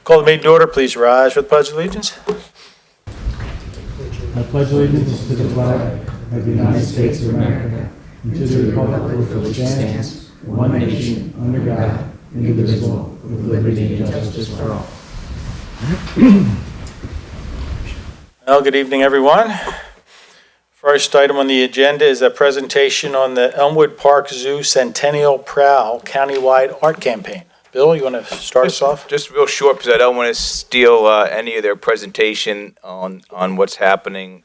Call the meeting to order. Please rise for the Pledge of Allegiance. I pledge allegiance to the flag of the United States of America and to the republic for which it stands, one nation, under God, indivisible, with liberty and justice for all. Well, good evening, everyone. First item on the agenda is a presentation on the Elmwood Park Zoo Centennial Prowl Countywide Art Campaign. Bill, you want to start us off? Just real short, because I don't want to steal any of their presentation on what's happening.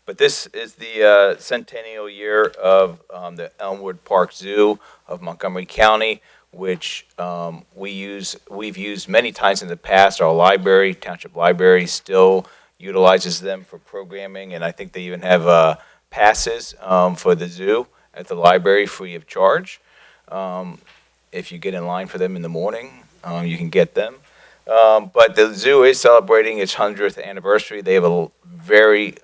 But this is the centennial year of the Elmwood Park Zoo of Montgomery County, which we've used many times in the past. Our library, Township Library, still utilizes them for programming, and I think they even have passes for the zoo at the library free of charge. If you get in line for them in the morning, you can get them. But the zoo is celebrating its 100th anniversary. They have a very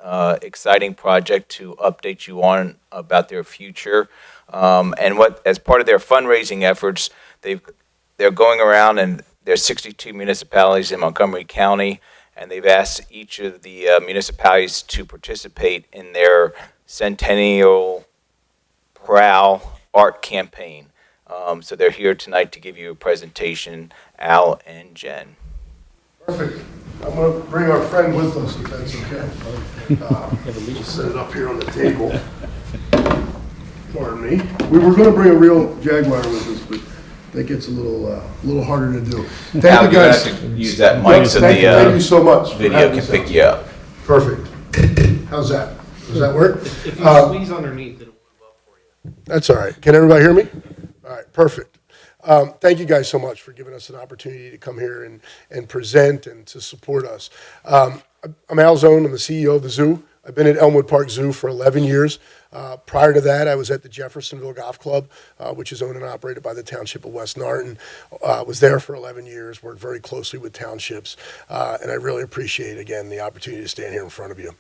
exciting project to update you on about their future. And as part of their fundraising efforts, they're going around, and there's 62 municipalities in Montgomery County, and they've asked each of the municipalities to participate in their Centennial Prowl Art Campaign. So they're here tonight to give you a presentation, Al and Jen. Perfect. I'm going to bring our friend with us, if that's okay. We'll set it up here on the table. Pardon me. We were going to bring a real Jaguar with us, but that gets a little harder to do. Thank Al, you guys. have to use that mic so Thank you so much the video can pick you up. Perfect. How's that? Does that work? If you squeeze underneath, it'll move up for you. That's all right. Can everybody hear me? All right, perfect. Thank you guys so much for giving us an opportunity to come here and present and to support us. I'm Al Zone. I'm the CEO of the zoo. I've been at Elmwood Park Zoo for 11 years. Prior to that, I was at the Jeffersonville Golf Club, which is owned and operated by the Township of West Narton. Was there for 11 years, worked very closely with townships, and I really appreciate, again, the opportunity to stand here in front of you.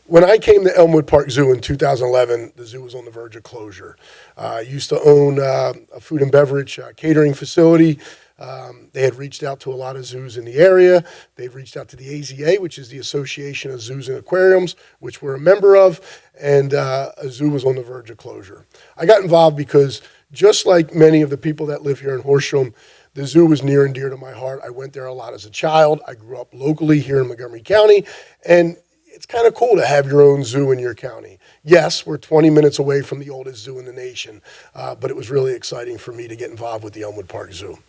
When I came to Elmwood Park Zoo in 2011, the zoo was on the verge of closure. I used to own a food and beverage catering facility. They had reached out to a lot of zoos in the area. They've reached out to the AZA, which is the Association of Zoos and Aquariums, which we're a member of, and a zoo was on the verge of closure. I got involved because just like many of the people that live here in Horsham, the zoo was near and dear to my heart. I went there a lot as a child. I grew up locally here in Montgomery County, and it's kind of cool to have your own zoo in your county. Yes, we're 20 minutes away from the oldest zoo in the nation, but it was really exciting for me to get involved with the Elmwood Park Zoo.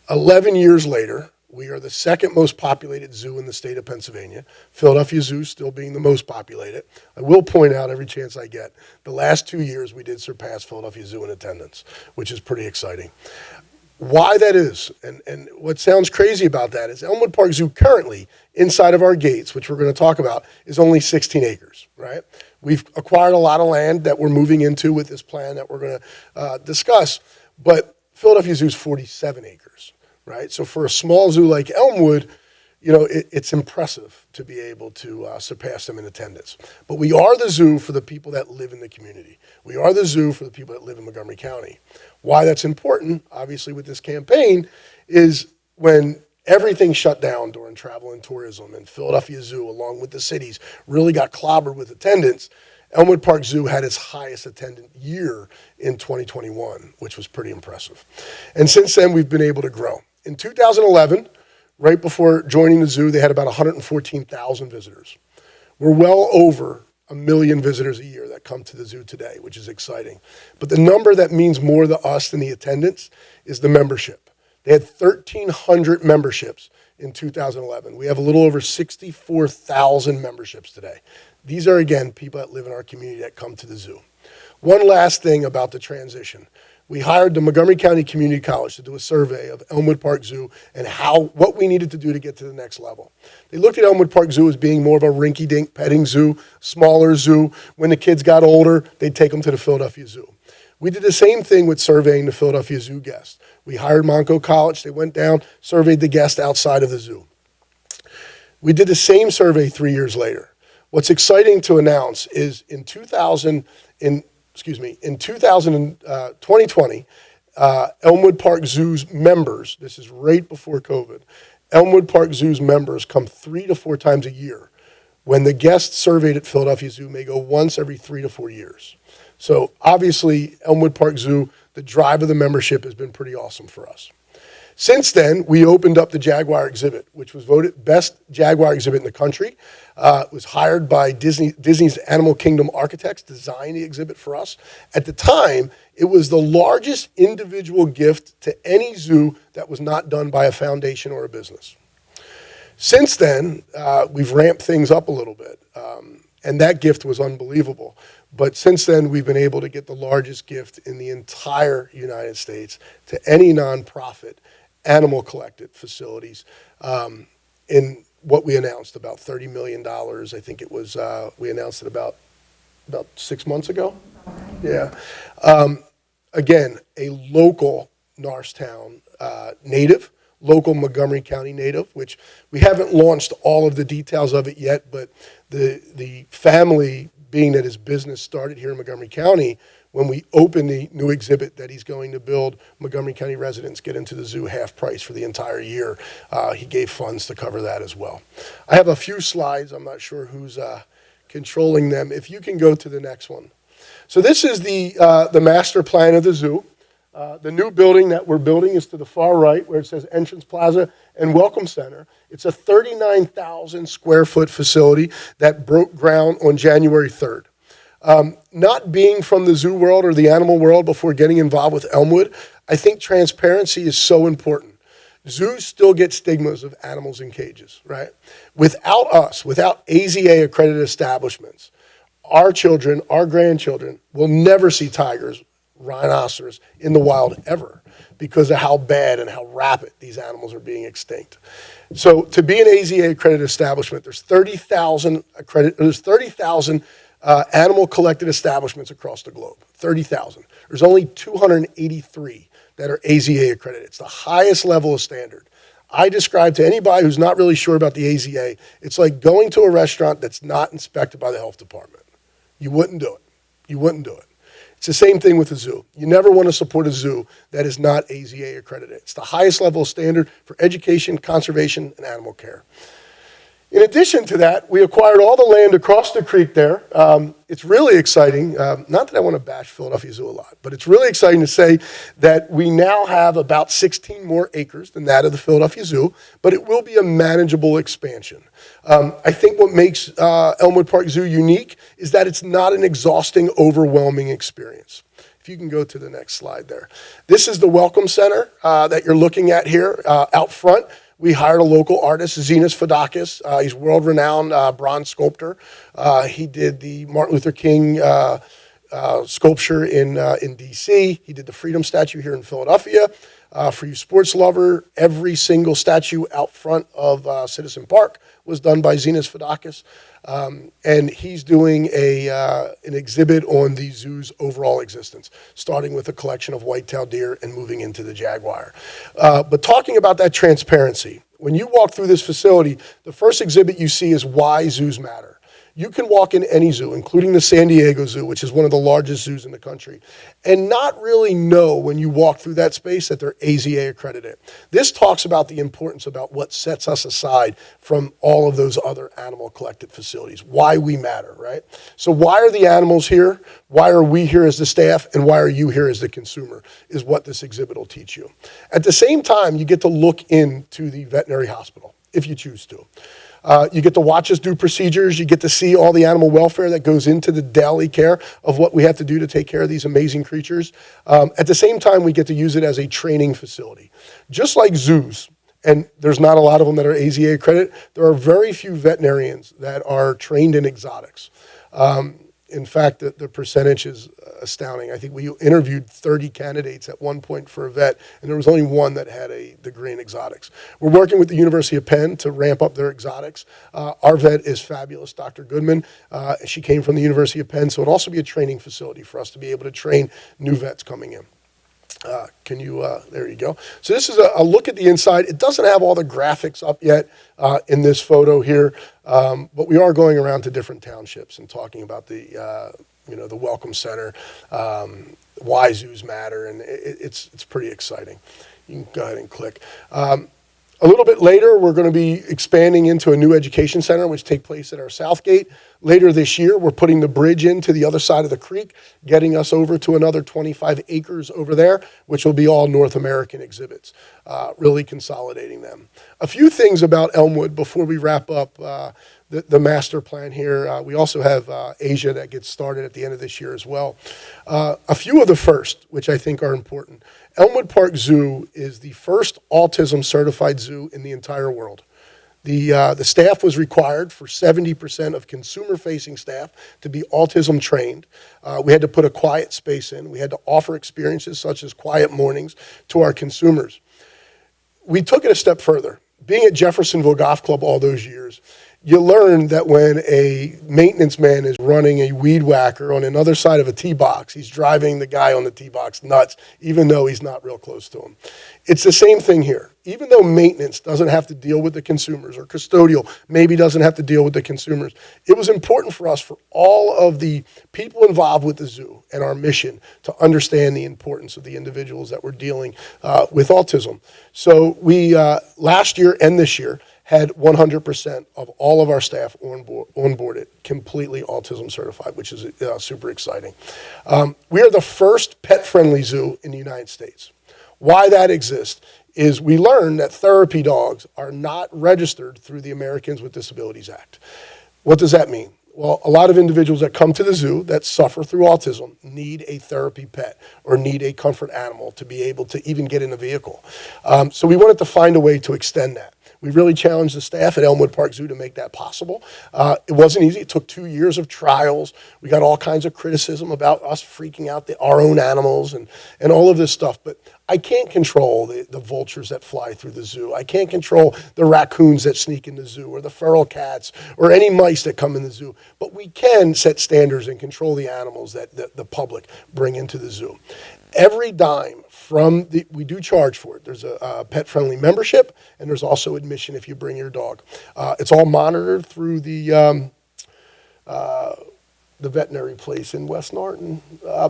11 years later, we are the second most populated zoo in the state of Pennsylvania. Philadelphia Zoo still being the most populated. I will point out every chance I get, the last 2 years we did surpass Philadelphia Zoo in attendance, which is pretty exciting. Why that is, and what sounds crazy about that is Elmwood Park Zoo currently, inside of our gates, which we're going to talk about, is only 16 acres, right? We've acquired a lot of land that we're moving into with this plan that we're going to discuss, but Philadelphia Zoo is 47 acres, right? So for a small zoo like Elmwood, you know, it's impressive to be able to surpass them in attendance. But we are the zoo for the people that live in the community. We are the zoo for the people that live in Montgomery County. Why that's important, obviously, with this campaign is when everything shut down during travel and tourism, and Philadelphia Zoo, along with the cities, really got clobbered with attendance. Elmwood Park Zoo had its highest attendant year in 2021, which was pretty impressive. And since then, we've been able to grow. In 2011, right before joining the zoo, they had about 114,000 visitors. We're well over 1 million visitors a year that come to the zoo today, which is exciting. But the number that means more to us than the attendance is the membership. They had 1,300 memberships in 2011. We have a little over 64,000 memberships today. These are, again, people that live in our community that come to the zoo. One last thing about the transition. We hired the Montgomery County Community College to do a survey of Elmwood Park Zoo and what we needed to do to get to the next level. They looked at Elmwood Park Zoo as being more of a rinky-dink petting zoo, smaller zoo. When the kids got older, they'd take them to the Philadelphia Zoo. We did the same thing with surveying the Philadelphia Zoo guests. We hired Monco College. They went down, surveyed the guests outside of the zoo. We did the same survey 3 years later. What's exciting to announce is in 2020, Elmwood Park Zoo's members, this is right before COVID, Elmwood Park Zoo's members come 3 to 4 times a year, when the guests surveyed at Philadelphia Zoo may go once every 3 to 4 years. So obviously, Elmwood Park Zoo, the drive of the membership has been pretty awesome for us. Since then, we opened up the Jaguar exhibit, which was voted best Jaguar exhibit in the country. It was hired by Disney's Animal Kingdom architects to design the exhibit for us. At the time, it was the largest individual gift to any zoo that was not done by a foundation or a business. Since then, we've ramped things up a little bit, and that gift was unbelievable. But since then, we've been able to get the largest gift in the entire United States to any nonprofit animal collected facilities in what we announced, about $30 million. I think it was, we announced it about 6 months ago. Yeah. Again, a local Norristown native, local Montgomery County native, which we haven't launched all of the details of it yet, but the family, being that his business started here in Montgomery County, when we open the new exhibit that he's going to build, Montgomery County residents get into the zoo half price for the entire year. He gave funds to cover that as well. I have a few slides. I'm not sure who's controlling them. If you can go to the next one. So this is the master plan of the zoo. The new building that we're building is to the far right, where it says Entrance Plaza and Welcome Center. It's a 39,000 square foot facility that broke ground on January 3rd. Not being from the zoo world or the animal world before getting involved with Elmwood, I think transparency is so important. Zoos still get stigmas of animals in cages, right? Without us, without AZA accredited establishments, our children, our grandchildren will never see tigers, rhinoceros in the wild ever because of how bad and how rapid these animals are being extinct. So to be an AZA accredited establishment, there's 30,000 animal collected establishments across the globe, 30,000. There's only 283 that are AZA accredited. It's the highest level of standard. I describe to anybody who's not really sure about the AZA, it's like going to a restaurant that's not inspected by the health department. You wouldn't do it. You wouldn't do it. It's the same thing with a zoo. You never want to support a zoo that is not AZA accredited. It's the highest level of standard for education, conservation, and animal care. In addition to that, we acquired all the land across the creek there. It's really exciting, not that I want to bash Philadelphia Zoo a lot, but it's really exciting to say that we now have about 16 more acres than that of the Philadelphia Zoo, but it will be a manageable expansion. I think what makes Elmwood Park Zoo unique is that it's not an exhausting, overwhelming experience. If you can go to the next slide there. This is the Welcome Center that you're looking at here out front. We hired a local artist, Zenas Fadakis. He's world-renowned bronze sculptor. He did the Martin Luther King sculpture in D.C. He did the Freedom Statue here in Philadelphia. For you sports lover, every single statue out front of Citizen Park was done by Zenas Fadakis. And he's doing an exhibit on the zoo's overall existence, starting with a collection of white-tailed deer and moving into the jaguar. But talking about that transparency, when you walk through this facility, the first exhibit you see is why zoos matter. You can walk in any zoo, including the San Diego Zoo, which is one of the largest zoos in the country, and not really know when you walk through that space that they're AZA accredited. This talks about the importance about what sets us aside from all of those other animal collected facilities, why we matter, right? So why are the animals here? Why are we here as the staff? And why are you here as the consumer is what this exhibit will teach you. At the same time, you get to look into the veterinary hospital, if you choose to. You get to watch us do procedures. You get to see all the animal welfare that goes into the daily care of what we have to do to take care of these amazing creatures. At the same time, we get to use it as a training facility. Just like zoos, and there's not a lot of them that are AZA accredited, there are very few veterinarians that are trained in exotics. In fact, the percentage is astounding. I think we interviewed 30 candidates at one point for a vet, and there was only one that had a degree in exotics. We're working with the University of Penn to ramp up their exotics. Our vet is fabulous, Dr. Goodman. She came from the University of Penn, so it'll also be a training facility for us to be able to train new vets coming in. There you go. So this is a look at the inside. It doesn't have all the graphics up yet in this photo here, but we are going around to different townships and talking about the Welcome Center, why zoos matter, and it's pretty exciting. You can go ahead and click. A little bit later, we're going to be expanding into a new education center, which take place at our south gate. Later this year, we're putting the bridge into the other side of the creek, getting us over to another 25 acres over there, which will be all North American exhibits, really consolidating them. A few things about Elmwood before we wrap up the master plan here. We also have Asia that gets started at the end of this year as well. A few of the first, which I think are important. Elmwood Park Zoo is the first autism certified zoo in the entire world. The staff was required for 70% of consumer-facing staff to be autism trained. We had to put a quiet space in. We had to offer experiences such as quiet mornings to our consumers. We took it a step further. Being at Jeffersonville Golf Club all those years, you learn that when a maintenance man is running a weed whacker on another side of a tee box, he's driving the guy on the tee box nuts, even though he's not real close to him. It's the same thing here. Even though maintenance doesn't have to deal with the consumers, or custodial maybe doesn't have to deal with the consumers, it was important for us, for all of the people involved with the zoo and our mission, to understand the importance of the individuals that were dealing with autism. So we, last year and this year, had 100% of all of our staff onboarded, completely autism certified, which is super exciting. We are the first pet-friendly zoo in the United States. Why that exists is we learned that therapy dogs are not registered through the Americans with Disabilities Act. What does that mean? Well, a lot of individuals that come to the zoo that suffer through autism need a therapy pet or need a comfort animal to be able to even get in a vehicle. So we wanted to find a way to extend that. We really challenged the staff at Elmwood Park Zoo to make that possible. It wasn't easy. It took 2 years of trials. We got all kinds of criticism about us freaking out our own animals and all of this stuff. But I can't control the vultures that fly through the zoo. I can't control the raccoons that sneak in the zoo, or the feral cats, or any mice that come in the zoo. But we can set standards and control the animals that the public bring into the zoo. Every dime from we do charge for it. There's a pet-friendly membership, and there's also admission if you bring your dog. It's all monitored through the veterinary place in West Norton,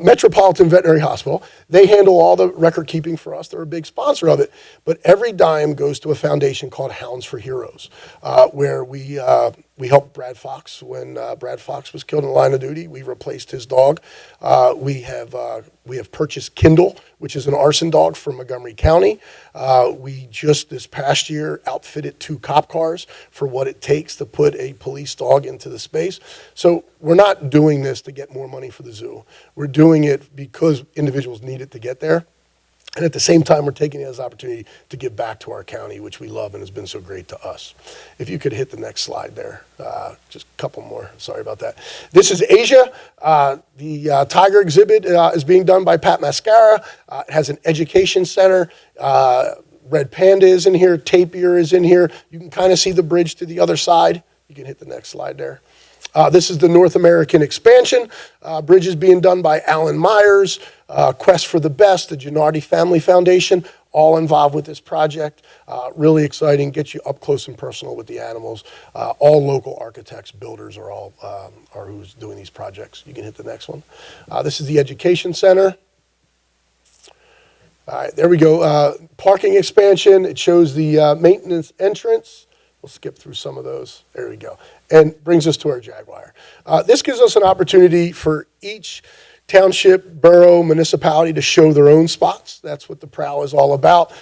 Metropolitan Veterinary Hospital. They handle all the record keeping for us. They're a big sponsor of it. But every dime goes to a foundation called Hounds for Heroes, where we helped Brad Fox when Brad Fox was killed in the line of duty. We replaced his dog. We have purchased Kindle, which is an arson dog from Montgomery County. We just this past year outfitted 2 cop cars for what it takes to put a police dog into the space. So we're not doing this to get more money for the zoo. We're doing it because individuals need it to get there. And at the same time, we're taking it as an opportunity to give back to our county, which we love and has been so great to us. If you could hit the next slide there, just a couple more. Sorry about that. This is Asia. The tiger exhibit is being done by Pat Mascara. It has an education center. Red Panda is in here. Tapir is in here. You can kind of see the bridge to the other side. You can hit the next slide there. This is the North American expansion. Bridge is being done by Alan Myers, Quest for the Best, the Gennardi Family Foundation, all involved with this project. Really exciting, get you up close and personal with the animals. All local architects, builders are all are who's doing these projects. You can hit the next one. This is the education center. All right, there we go. Parking expansion. It shows the maintenance entrance. We'll skip through some of those. There we go. And brings us to our Jaguar. This gives us an opportunity for each township, borough, municipality to show their own spots. That's what the prowl is all about.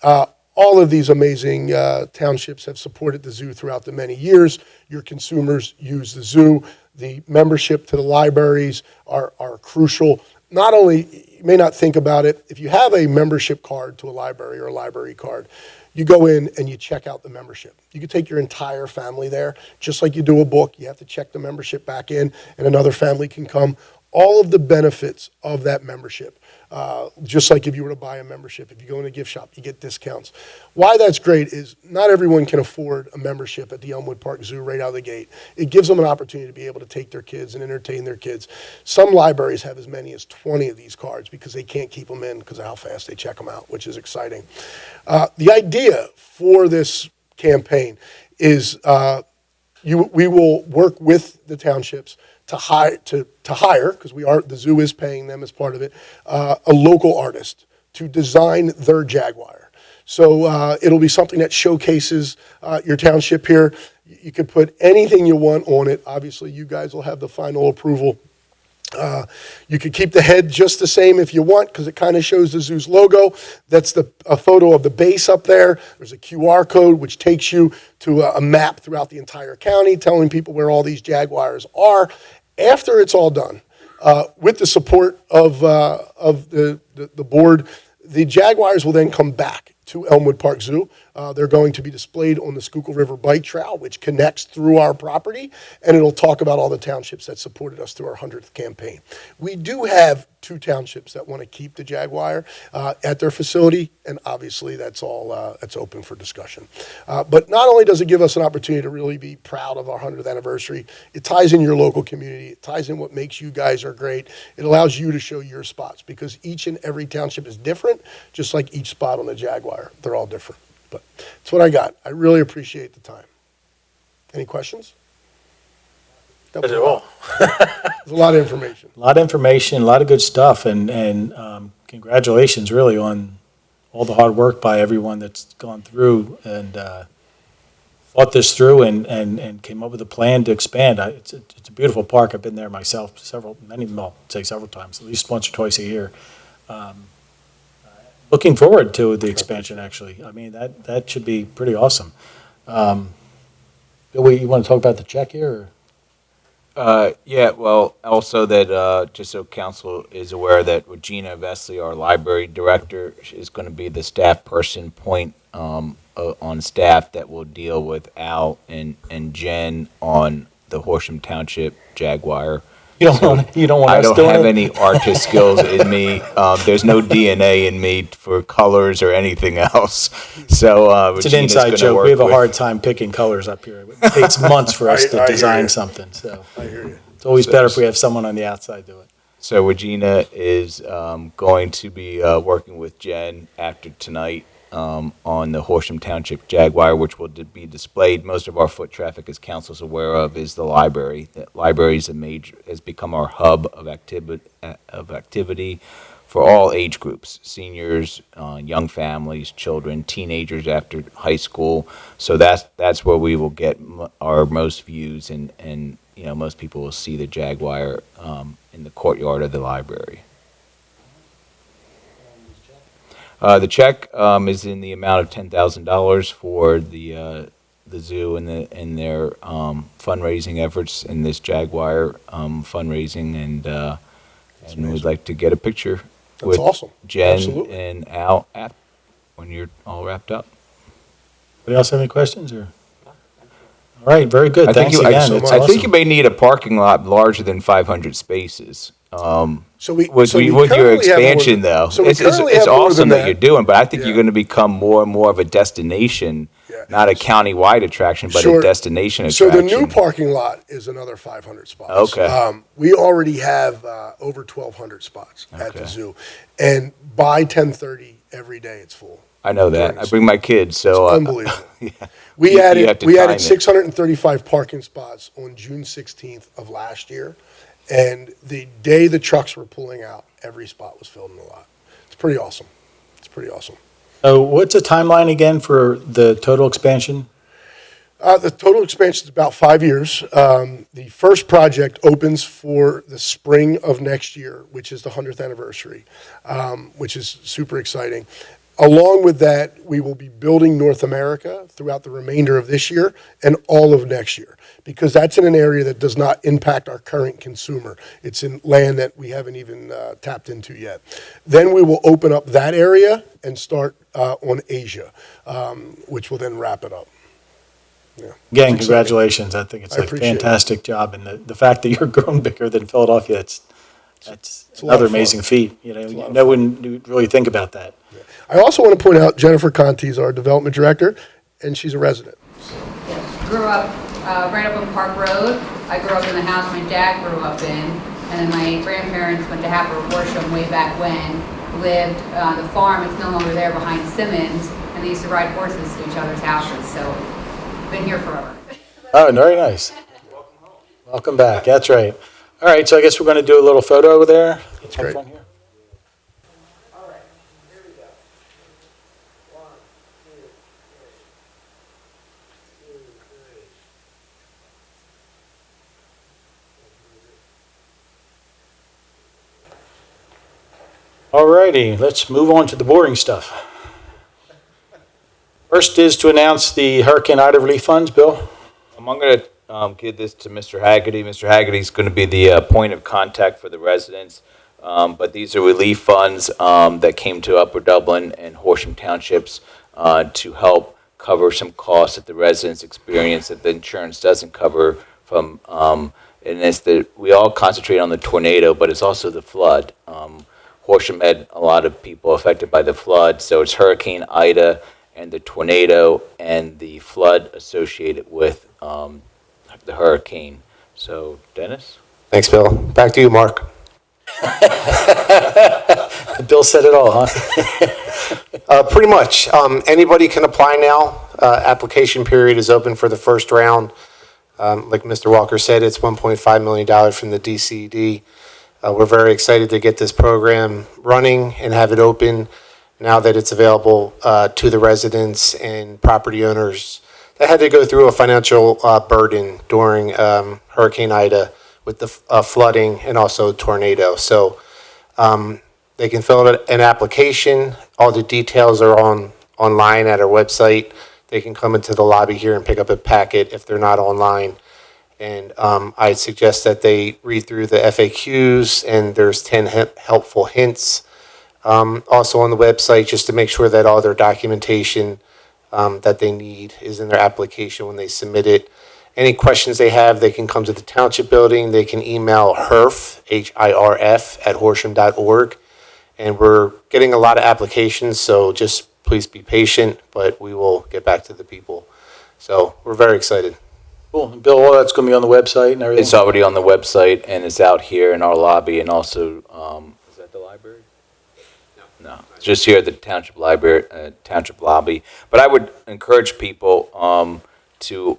All of these amazing townships have supported the zoo throughout the many years. Your consumers use the zoo. The membership to the libraries are crucial. Not only, you may not think about it, if you have a membership card to a library or a library card, you go in and you check out the membership. You can take your entire family there. Just like you do a book, you have to check the membership back in, and another family can come. All of the benefits of that membership, just like if you were to buy a membership. If you go in a gift shop, you get discounts. Why that's great is not everyone can afford a membership at the Elmwood Park Zoo right out of the gate. It gives them an opportunity to be able to take their kids and entertain their kids. Some libraries have as many as 20 of these cards because they can't keep them in because of how fast they check them out, which is exciting. The idea for this campaign is we will work with the townships to hire, because the zoo is paying them as part of it, a local artist to design their Jaguar. So it'll be something that showcases your township here. You can put anything you want on it. Obviously, you guys will have the final approval. You could keep the head just the same if you want, because it kind of shows the zoo's logo. That's a photo of the base up there. There's a QR code which takes you to a map throughout the entire county, telling people where all these jaguars are. After it's all done, with the support of the board, the jaguars will then come back to Elmwood Park Zoo. They're going to be displayed on the Schuylkill River Bike Trail, which connects through our property, and it'll talk about all the townships that supported us through our 100th campaign. We do have 2 townships that want to keep the jaguar at their facility, and obviously that's all that's open for discussion. But not only does it give us an opportunity to really be proud of our 100th anniversary, it ties in your local community, it ties in what makes you guys are great, it allows you to show your spots, because each and every township is different, just like each spot on the jaguar. They're all different. But that's what I got. I really appreciate the time. Any questions? That was Not at all. There's a lot of information. A lot of information, a lot of good stuff, and congratulations really on all the hard work by everyone that's gone through and thought this through and came up with a plan to expand. It's a beautiful park. I've been there myself several times, at least once or twice a year. Looking forward to the expansion, actually. I mean, that should be pretty awesome. Bill, you want to talk about the check here? Yeah, well, also that, just so council is aware, that Regina Vesley, our library director, is going to be the staff person point on staff that will deal with Al and Jen on the Horsham Township Jaguar. You don't want I us don't doing have it? any artist skills in me. There's no DNA in me for colors or anything else. So It's an Regina's inside gonna joke. work We have a with- hard time picking colors up here. It takes months for us I to hear design you. something, so I hear you. it's always So- better if we have someone on the outside do it. So Regina is going to be working with Jen after tonight on the Horsham Township Jaguar, which will be displayed. Most of our foot traffic, as council's aware of, is the library. The library has become our hub of activity for all age groups: seniors, young families, children, teenagers after high school. So that's where we will get our most views, and most people will see the Jaguar in the courtyard of the library. The check is in the amount of $10,000 for the zoo and their fundraising efforts in this Jaguar fundraising, and we'd like to get a picture That's with awesome. Jen Absolutely. and Al when you're all wrapped up. Anybody else have any questions, or? All right, very good. I think Thanks you- again. so It's much. I think you awesome. may need a parking lot larger than 500 spaces. So we With so we your currently have more expansion, than- though, so we it's currently have more awesome than that you're doing, but I think Yeah. you're going to become more and more of a destination, Yeah. not a county-wide attraction, but Sure. a destination So attraction. the new parking lot is another 500 spots. Okay. We already have over 1,200 spots at the Okay. zoo, and by 10:30 every day it's full. I know that. I bring my kids, so Unbelievable. yeah. We You added have to we time added it. 635 parking spots on June 16th of last year, and the day the trucks were pulling out, every spot was filled in the lot. It's pretty awesome. It's pretty awesome. So what's the timeline again for the total expansion? The total expansion is about 5 years. The first project opens for the spring of next year, which is the 100th anniversary, which is super exciting. Along with that, we will be building North America throughout the remainder of this year and all of next year, because that's in an area that does not impact our current consumer. It's in land that we haven't even tapped into yet. Then we will open up that area and start on Asia, which will then wrap it up. Yeah. Again, It's exciting. congratulations. I think it's I a appreciate it. fantastic job, and the fact that you're grown bigger than Philadelphia, that's It's a lot another of fun. amazing feat. a lot You of no one would really think about that. I also want to point out Jennifer Conti is our development director, and she's a resident. Grew up right up on Park Road. I grew up in the house my dad grew up in, and then my grandparents went to Happer Horsham way back when. Lived the farm, it's no longer there, behind Simmons, and they used to ride horses to each other's houses, so been here forever. Oh, very nice. Welcome back. That's right. All right, so I guess we're going to do a little photo over there. That's great. Up front here. All righty, let's move on to the boring stuff. First is to announce the Hurricane Ida relief funds. Bill? I'm going to give this to Mr. Haggerty. Mr. Haggerty's going to be the point of contact for the residents. But these are relief funds that came to Upper Dublin and Horsham Townships to help cover some costs that the residents experience that the insurance doesn't cover from, and it's we all concentrate on the tornado, but it's also the flood. Horsham had a lot of people affected by the flood, so it's Hurricane Ida and the tornado and the flood associated with the hurricane. So, Dennis? Thanks, Bill. Back to you, Mark. Bill said it all, huh? Pretty much. Anybody can apply now. Application period is open for the first round. Like Mr. Walker said, it's $1.5 million from the DCD. We're very excited to get this program running and have it open now that it's available to the residents and property owners that had to go through a financial burden during Hurricane Ida with the flooding and also tornado. So they can fill out an application. All the details are online at our website. They can come into the lobby here and pick up a packet if they're not online. And I suggest that they read through the FAQs, and there's 10 helpful hints also on the website, just to make sure that all their documentation that they need is in their application when they submit it. Any questions they have, they can come to the Township Building. They can email HIRF, HIRF, @horsham.org. And we're getting a lot of applications, so just please be patient, but we will get back to the people. So we're very excited. Cool. And Bill, all that's going to be on the website and everything? It's already on the website, and it's out here in our lobby, and also, is that the library? No, it's just here at the Township Library, Township lobby. But I would encourage people to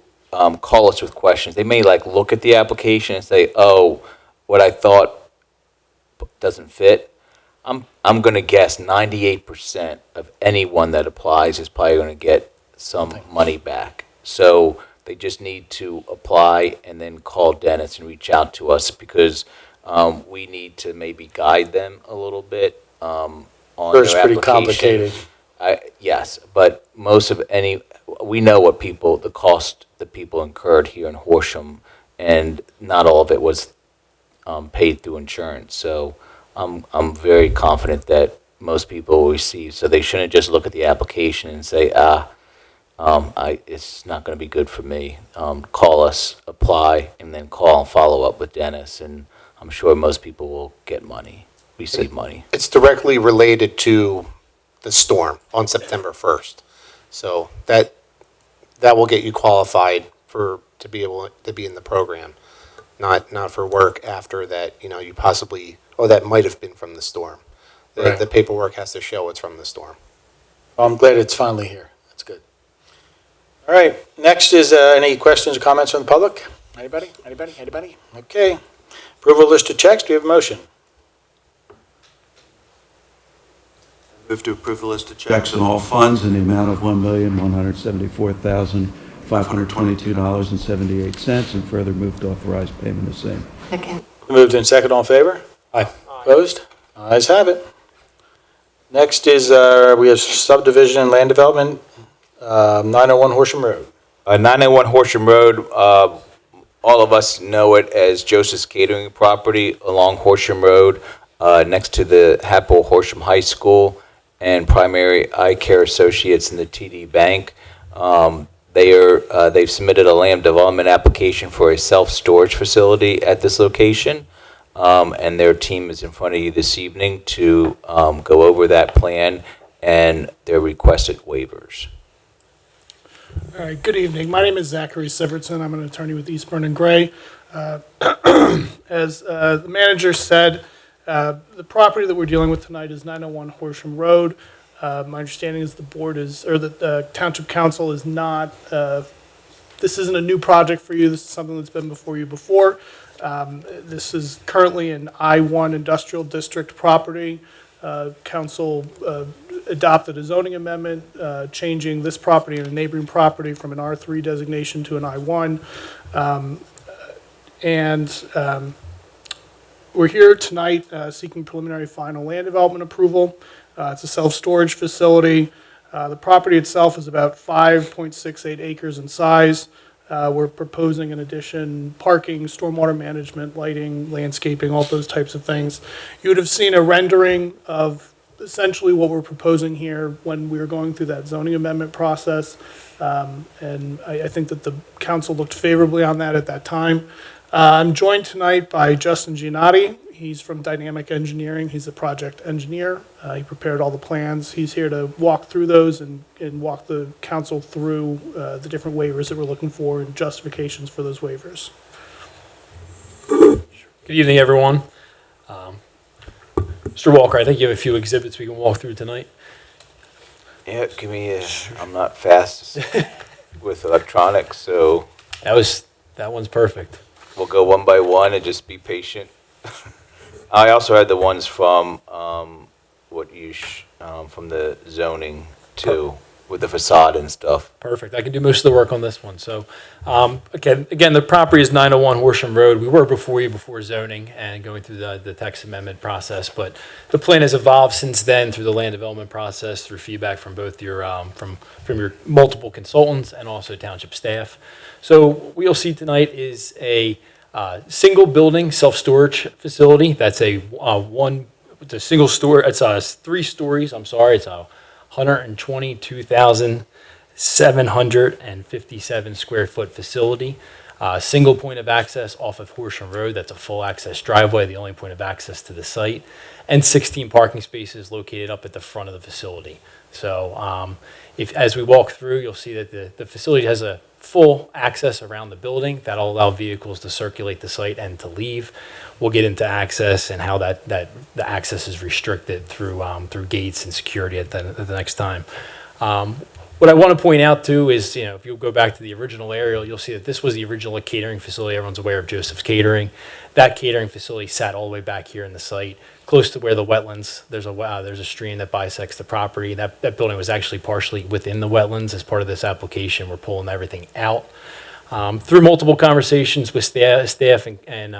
call us with questions. They may look at the application and say, "Oh, what I thought doesn't fit." I'm going to guess 98% of anyone that applies is probably going to get some money back. So they just need to apply and then call Dennis and reach out to us, because we need to maybe guide them a little bit on their It's application. pretty complicated. Yes, but we know what the cost that people incurred here in Horsham, and not all of it was paid through insurance. So I'm very confident that most people will receive. So they shouldn't just look at the application and say, it's not going to be good for me. Call us, apply, and then call and follow up with Dennis, and I'm sure most people will get money, receive money. It's directly related to the storm on September 1st. So that will get you qualified to be able to be in the program, not for work after that, you possibly, that might have been from the storm. Right. The paperwork has to show it's from the storm. I'm glad it's finally here. That's good. All right, next is any questions or comments from the public? Anybody? Okay. Approval list of checks, do we have a motion? Move to approve the list of checks on all funds in the amount of $1,174,522.78, and further move to authorize payment of same. Second. Moved in second, all in favor? Aye. Opposed? Ayes have it. Next is, we have subdivision and land development, 901 Horsham Road. 901 Horsham Road, all of us know it as Joseph's Catering property along Horsham Road, next to the Hatfield Horsham High School and Primary Eye Care Associates in the TD Bank. They've submitted a land development application for a self-storage facility at this location, and their team is in front of you this evening to go over that plan and their requested waivers. All right, good evening. My name is Zachary Sivertson. I'm an attorney with Eastburn and Gray. As the manager said, the property that we're dealing with tonight is 901 Horsham Road. My understanding is the Township Council is not, this isn't a new project for you. This is something that's been before you before. This is currently an I-1 Industrial District property. Council adopted a zoning amendment changing this property and a neighboring property from an R3 designation to an I-1. We're here tonight seeking preliminary final land development approval. It's a self-storage facility. The property itself is about 5.68 acres in size. We're proposing in addition parking, stormwater management, lighting, landscaping, all those types of things. You would have seen a rendering of essentially what we're proposing here when we were going through that zoning amendment process. And I think that the council looked favorably on that at that time. I'm joined tonight by Justin Giannotti. He's from Dynamic Engineering. He's a project engineer. He prepared all the plans. He's here to walk through those and walk the council through the different waivers that we're looking for and justifications for those waivers. Good evening, everyone. Mr. Walker, I think you have a few exhibits we can walk through tonight. Yeah, I'm not fast with electronics, so That one's perfect. we'll go one by one and just be patient. I also had the ones from from the zoning too, with the facade and stuff. Perfect. I can do most of the work on this one. So, again, the property is 901 Horsham Road. We were before zoning and going through the text amendment process, but the plan has evolved since then through the land development process, through feedback from both your from your multiple consultants and also township staff. So what you'll see tonight is a single building self-storage facility. That's it's a single story. It's 3 stories. I'm sorry. It's 122,757 square foot facility. Single point of access off of Horsham Road. That's a full access driveway, the only point of access to the site, and 16 parking spaces located up at the front of the facility. So as we walk through, you'll see that the facility has a full access around the building. That'll allow vehicles to circulate the site and to leave. We'll get into access and how the access is restricted through gates and security at the next time. What I want to point out too is, if you go back to the original aerial, you'll see that this was the original catering facility. Everyone's aware of Joseph's Catering. That catering facility sat all the way back here in the site, close to where the wetlands. There's a stream that bisects the property. That building was actually partially within the wetlands. As part of this application, we're pulling everything out. Through multiple conversations with staff and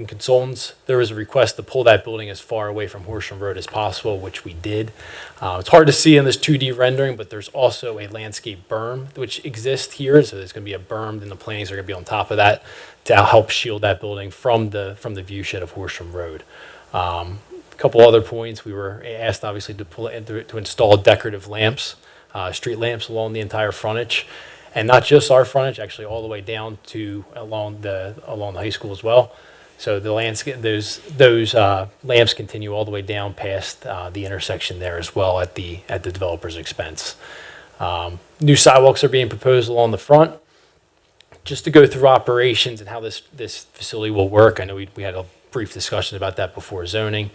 consultants, there was a request to pull that building as far away from Horsham Road as possible, which we did. It's hard to see in this 2D rendering, but there's also a landscape berm which exists here. So there's going to be a berm, and the plantings are going to be on top of that to help shield that building from the view shed of Horsham Road. A couple other points. We were asked, obviously, to install decorative lamps, street lamps along the entire frontage, and not just our frontage, actually all the way down to along the high school as well. So the landscape, those lamps continue all the way down past the intersection there as well at the developer's expense. New sidewalks are being proposed along the front. Just to go through operations and how this facility will work, I know we had a brief discussion about that before zoning,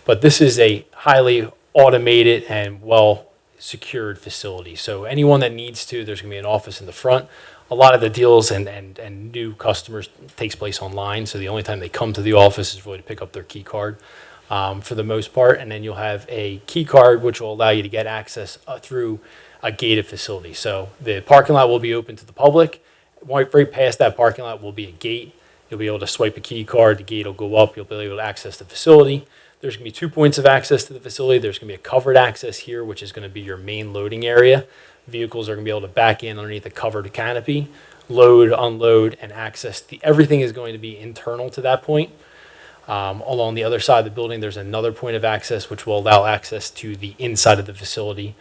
but this is a highly automated and well-secured facility. So anyone that needs to, there's going to be an office in the front. A lot of the deals and new customers takes place online, so the only time they come to the office is really to pick up their key card for the most part, and then you'll have a key card which will allow you to get access through a gated facility. So the parking lot will be open to the public. Right past that parking lot will be a gate. You'll be able to swipe a key card, the gate will go up, you'll be able to access the facility. There's going to be 2 points of access to the facility. There's going to be a covered access here, which is going to be your main loading area. Vehicles are going to be able to back in underneath the covered canopy, load, unload, and access. Everything is going to be internal to that point. Along the other side of the building, there's another point of access which will allow access to the inside of the facility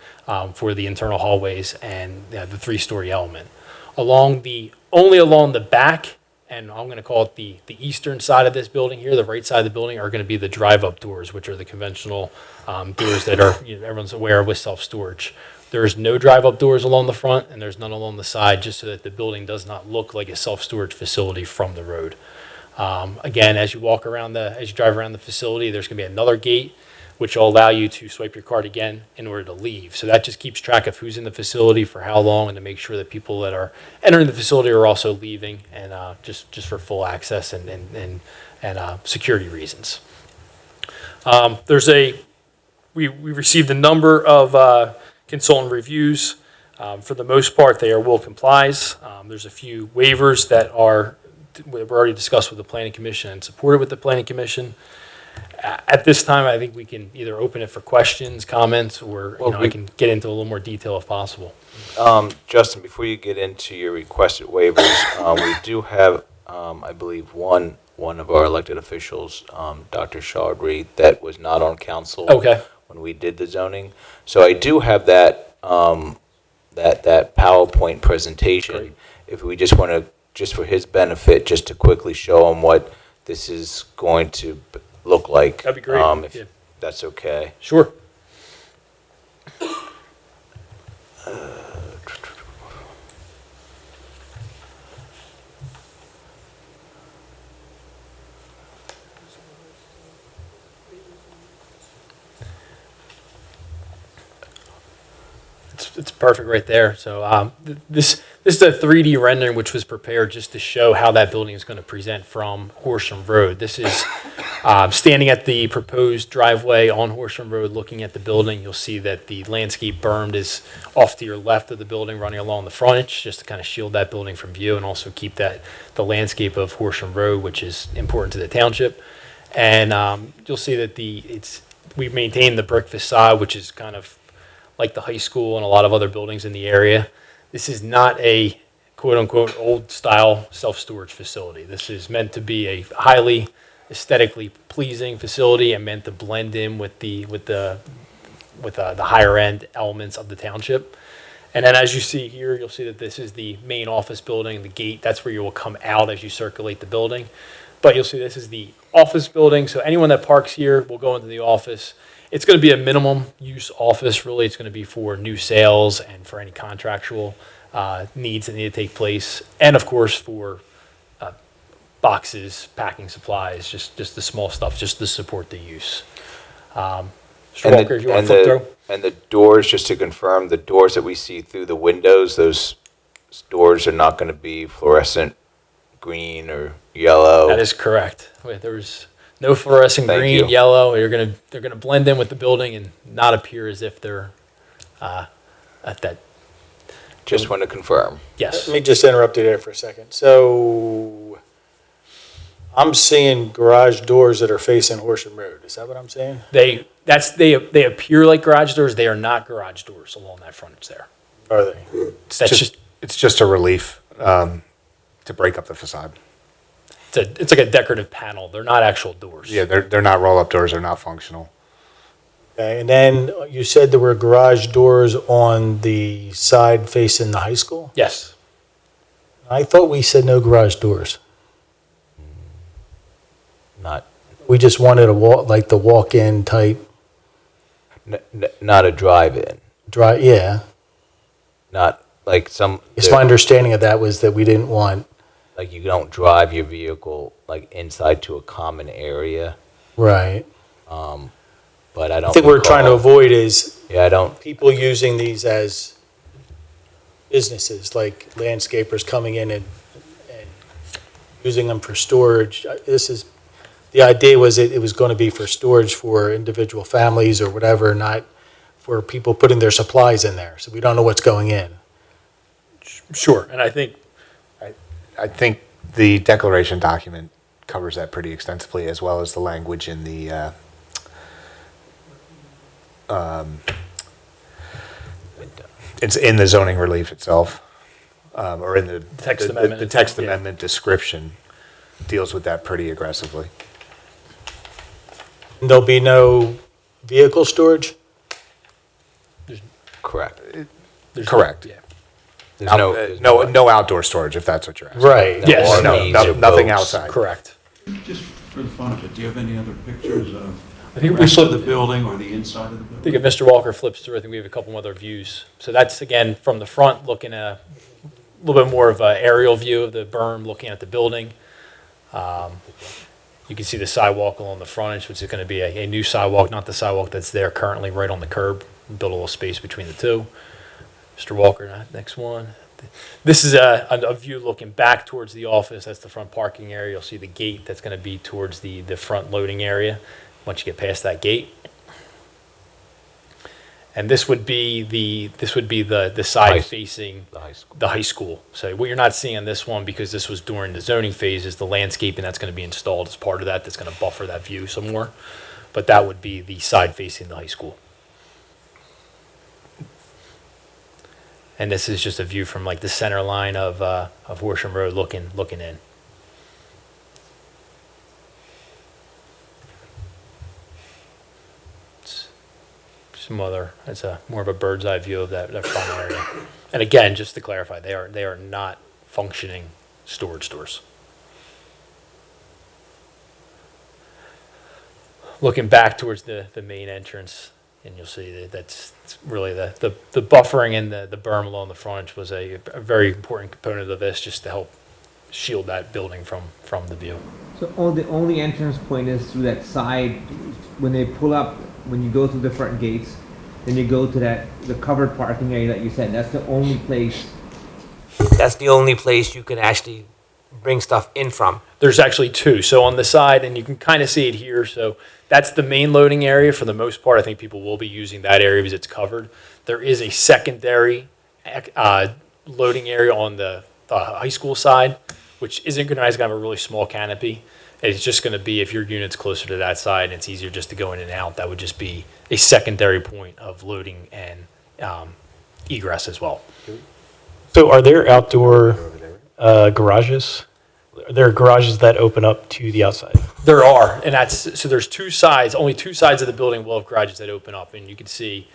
for the internal hallways and the 3-story element. Only along the back, and I'm going to call it the eastern side of this building here, the right side of the building, are going to be the drive-up doors, which are the conventional doors that are everyone's aware of with self-storage. There's no drive-up doors along the front, and there's none along the side, just so that the building does not look like a self-storage facility from the road. Again, as you drive around the facility, there's going to be another gate, which will allow you to swipe your card again in order to leave. So that just keeps track of who's in the facility for how long, and to make sure that people that are entering the facility are also leaving, and just for full access and security reasons. We received a number of consultant reviews. For the most part, they are will complies. There's a few waivers that are we've already discussed with the planning commission and supported with the planning commission. At this time, I think we can either open it for questions, comments, or I can get into a little more detail if possible. Justin, before you get into your requested waivers, we do have, I believe, one of our elected officials, Dr. Chaudry, that was not on council Okay. when we did the zoning. So I do have that that PowerPoint presentation. Great. If we just want to, just for his benefit, just to quickly show him what this is going to look like. That'd be great. If Yeah. that's okay. Sure. It's perfect right there. So this is a 3D rendering which was prepared just to show how that building is going to present from Horsham Road. This is standing at the proposed driveway on Horsham Road, looking at the building. You'll see that the landscape bermed is off to your left of the building, running along the frontage, just to kind of shield that building from view and also keep the landscape of Horsham Road, which is important to the township. And you'll see that we maintain the brick facade, which is kind of like the high school and a lot of other buildings in the area. This is not a quote-unquote old-style self-storage facility. This is meant to be a highly aesthetically pleasing facility and meant to blend in with the higher-end elements of the township. And then as you see here, you'll see that this is the main office building, the gate. That's where you will come out as you circulate the building. But you'll see this is the office building, so anyone that parks here will go into the office. It's going to be a minimum use office, really. It's going to be for new sales and for any contractual needs that need to take place. And of course for boxes, packing supplies, just the small stuff, just to support the use. Mr. Walker, if you want to flip through? And the doors, just to confirm, the doors that we see through the windows, those doors are not going to be fluorescent green or yellow. That is correct. There's no fluorescent Thank green, you. yellow. They're gonna blend in with the building and not appear as if they're at that. Just want to confirm. Yes. Let me just interrupt you there for a second. So I'm seeing garage doors that are facing Horsham Road. Is that what I'm saying? They appear like garage doors. They are not garage doors along that frontage there. Are they? It's just a relief to break up the facade. It's like a decorative panel. They're not actual doors. Yeah, they're not roll-up doors. They're not functional. Okay, and then you said there were garage doors on the side facing the high school? Yes. I thought we said no garage doors. Not We just wanted like the walk-in type not a drive-in. yeah. Not like some. It's my understanding of that was that we didn't want, Like you don't drive your vehicle like inside to a common area. right. But I don't. I think what we're trying to recall- avoid is Yeah, I don't. people using these as businesses, like landscapers coming in and using them for storage. The idea was it was going to be for storage for individual families or whatever, not for people putting their supplies in there. So we don't know what's going in. Sure. And I think I think the declaration document covers that pretty extensively, as well as the language in the it's in the zoning relief itself, or in the Text amendment The text itself, yeah. amendment description deals with that pretty aggressively. There'll be no vehicle storage? Correct. Correct. Yeah. There's no. No outdoor storage, if that's what you're asking. Right. No Yes. RVs or Nothing boats. outside. Correct. Just for the fun of it, do you have any other pictures of I think the we rest of the flipped. building or the inside of the I think building? if Mr. Walker flips through, I think we have a couple other views. So that's, again, from the front, looking at a little bit more of an aerial view of the berm, looking at the building. You can see the sidewalk along the frontage, which is going to be a new sidewalk, not the sidewalk that's there currently right on the curb. Build a little space between the two. Mr. Walker, next one. This is a view looking back towards the office. That's the front parking area. You'll see the gate that's going to be towards the front loading area once you get past that gate. And this would be the side facing the high school. So what you're not seeing on this one, because this was during the zoning phase, is the landscaping that's going to be installed as part of that. That's going to buffer that view some more. But that would be the side facing the high school. And this is just a view from like the center line of Horsham Road looking in. It's more of a bird's eye view of that front area. And again, just to clarify, they are not functioning storage stores. Looking back towards the main entrance, and you'll see that's really the buffering and the berm along the front was a very important component of this, just to help shield that building from the view. So the only entrance point is through that side. When they pull up, when you go through the front gates, then you go to the covered parking area that you said. That's the only place. That's the only place you can actually bring stuff in from. There's actually two. So on the side, and you can kind of see it here. So that's the main loading area for the most part. I think people will be using that area because it's covered. There is a secondary loading area on the high school side, which isn't going to have a really small canopy. It's just going to be, if your unit's closer to that side and it's easier just to go in and out, that would just be a secondary point of loading and egress as well. So are there outdoor garages? Are there garages that open up to the outside? There are, and so there's two sides, only two sides of the building will have garages that open up, and you can see,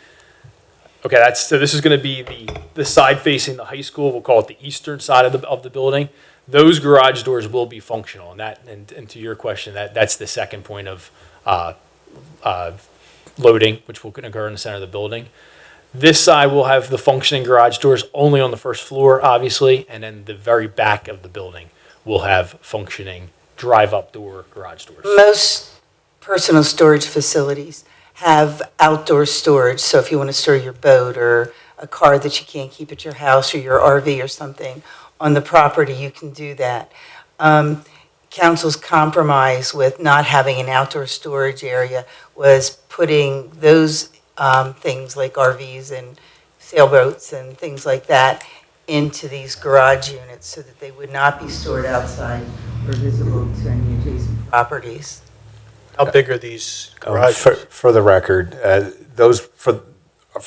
okay, so this is going to be the side facing the high school. We'll call it the eastern side of the building. Those garage doors will be functional, and to your question, that's the second point of loading, which will occur in the center of the building. This side will have the functioning garage doors only on the first floor, obviously, and then the very back of the building will have functioning drive-up door garage doors. Most personal storage facilities have outdoor storage, so if you want to store your boat or a car that you can't keep at your house or your RV or something on the property, you can do that. Council's compromise with not having an outdoor storage area was putting those things like RVs and sailboats and things like that into these garage units so that they would not be stored outside or visible to any adjacent properties. How big are these garages? For the record, those for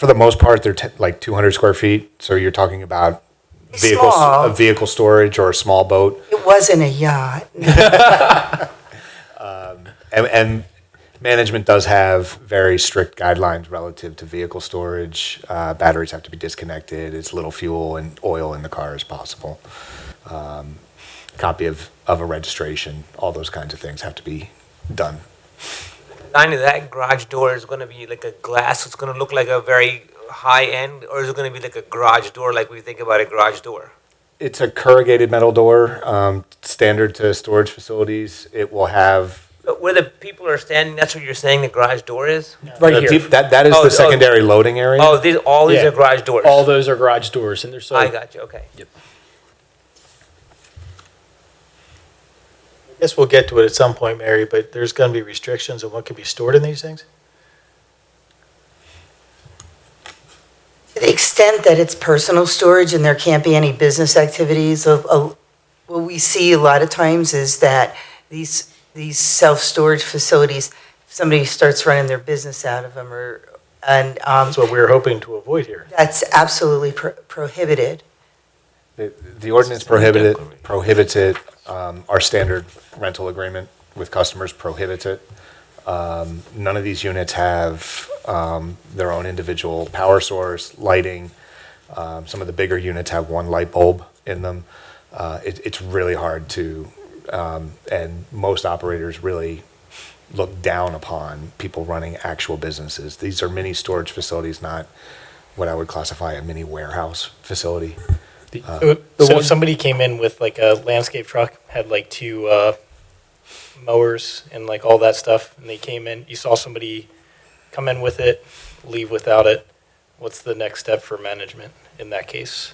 the most part they're like 200 square feet. So you're talking about a vehicle storage or a small boat. It wasn't a yacht. And management does have very strict guidelines relative to vehicle storage. Batteries have to be disconnected. As little fuel and oil in the car as possible. Copy of a registration. All those kinds of things have to be done. Design of that garage door is going to be like a glass. It's going to look like a very high end, or is it going to be like a garage door like we think about a garage door? It's a corrugated metal door, standard to storage facilities. It will have... But where the people are standing, that's what you're saying the garage door is? Right here. That is the secondary loading area. Oh, all these are garage doors? All those are garage doors, and they're so... I got you, okay. Yep. I guess we'll get to it at some point, Mary, but there's going to be restrictions on what can be stored in these things? To the extent that it's personal storage and there can't be any business activities, what we see a lot of times is that these self-storage facilities, somebody starts running their business out of them, That's what we're hoping to avoid here. That's absolutely prohibited. The ordinance prohibits it. Our standard rental agreement with customers prohibits it. None of these units have their own individual power source, lighting. Some of the bigger units have one light bulb in them. It's really hard to, and most operators really look down upon people running actual businesses. These are mini storage facilities, not what I would classify a mini warehouse facility. So if somebody came in with like a landscape truck, had like two mowers and like all that stuff, and they came in, you saw somebody come in with it, leave without it, what's the next step for management in that case?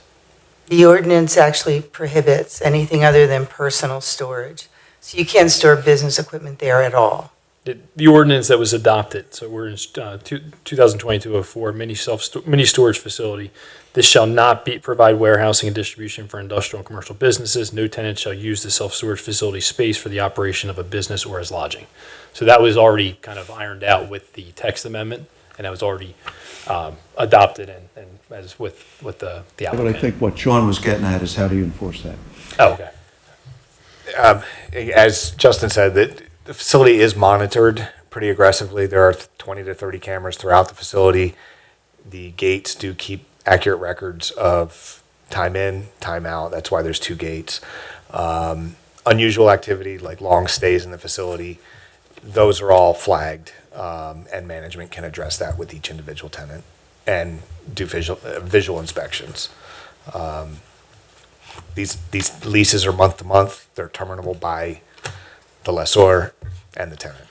The ordinance actually prohibits anything other than personal storage. So you can't store business equipment there at all. the ordinance that was adopted, so we're in 2022-04, mini storage facility. This shall not provide warehousing and distribution for industrial and commercial businesses. No tenant shall use the self-storage facility space for the operation of a business or as lodging. So that was already kind of ironed out with the text amendment, and that was already adopted and as with the But I applicant. think what Sean was getting at is how do you enforce that? Oh, okay. As Justin said, the facility is monitored pretty aggressively. There are 20 to 30 cameras throughout the facility. The gates do keep accurate records of time in, time out. That's why there's 2 gates. Unusual activity like long stays in the facility, those are all flagged, and management can address that with each individual tenant and do visual inspections. These leases are month to month. They're terminable by the lessor and the tenant.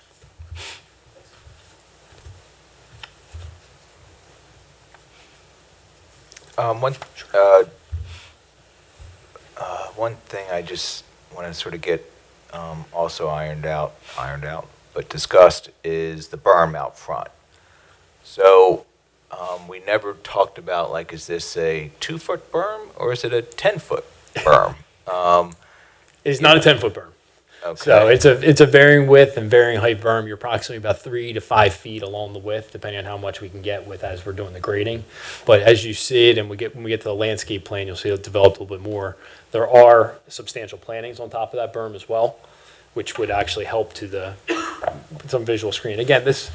One thing I just want to sort of get also ironed out, but discussed is the berm out front. So we never talked about, like, is this a 2-foot berm or is it a 10-foot berm? It's not a 10-foot berm. Okay. So it's a varying width and varying height berm. You're approximately about 3 to 5 feet along the width, depending on how much we can get with as we're doing the grading. But as you see it, and when we get to the landscape plan, you'll see it developed a little bit more. There are substantial plantings on top of that berm as well, which would actually help to some visual screen. Again, this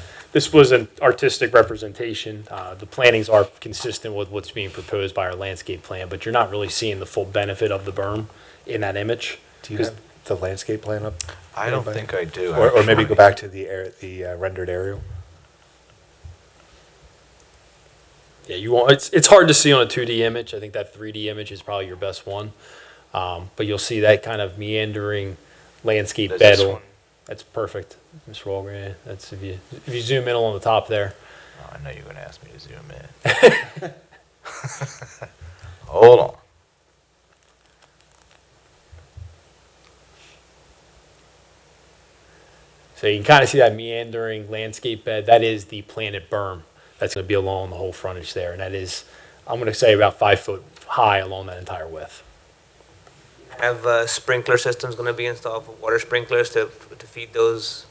was an artistic representation. The plantings are consistent with what's being proposed by our landscape plan, but you're not really seeing the full benefit of the berm in that image. Do you have the landscape plan up? I don't think I do. Or maybe go back to the rendered aerial. Yeah, you won't. It's hard to see on a 2D image. I think that 3D image is probably your best one. But you'll see that kind of meandering landscape Does bed. this one? That's perfect, Mr. Walgren. That's if you zoom in on the top there. Oh, I know you're going to ask me to zoom in. Hold on. So you can kind of see that meandering landscape bed. That is the planted berm. That's going to be along the whole frontage there, and that is, I'm going to say, about 5 foot high along that entire width. Have sprinkler systems going to be installed for water sprinklers to feed those?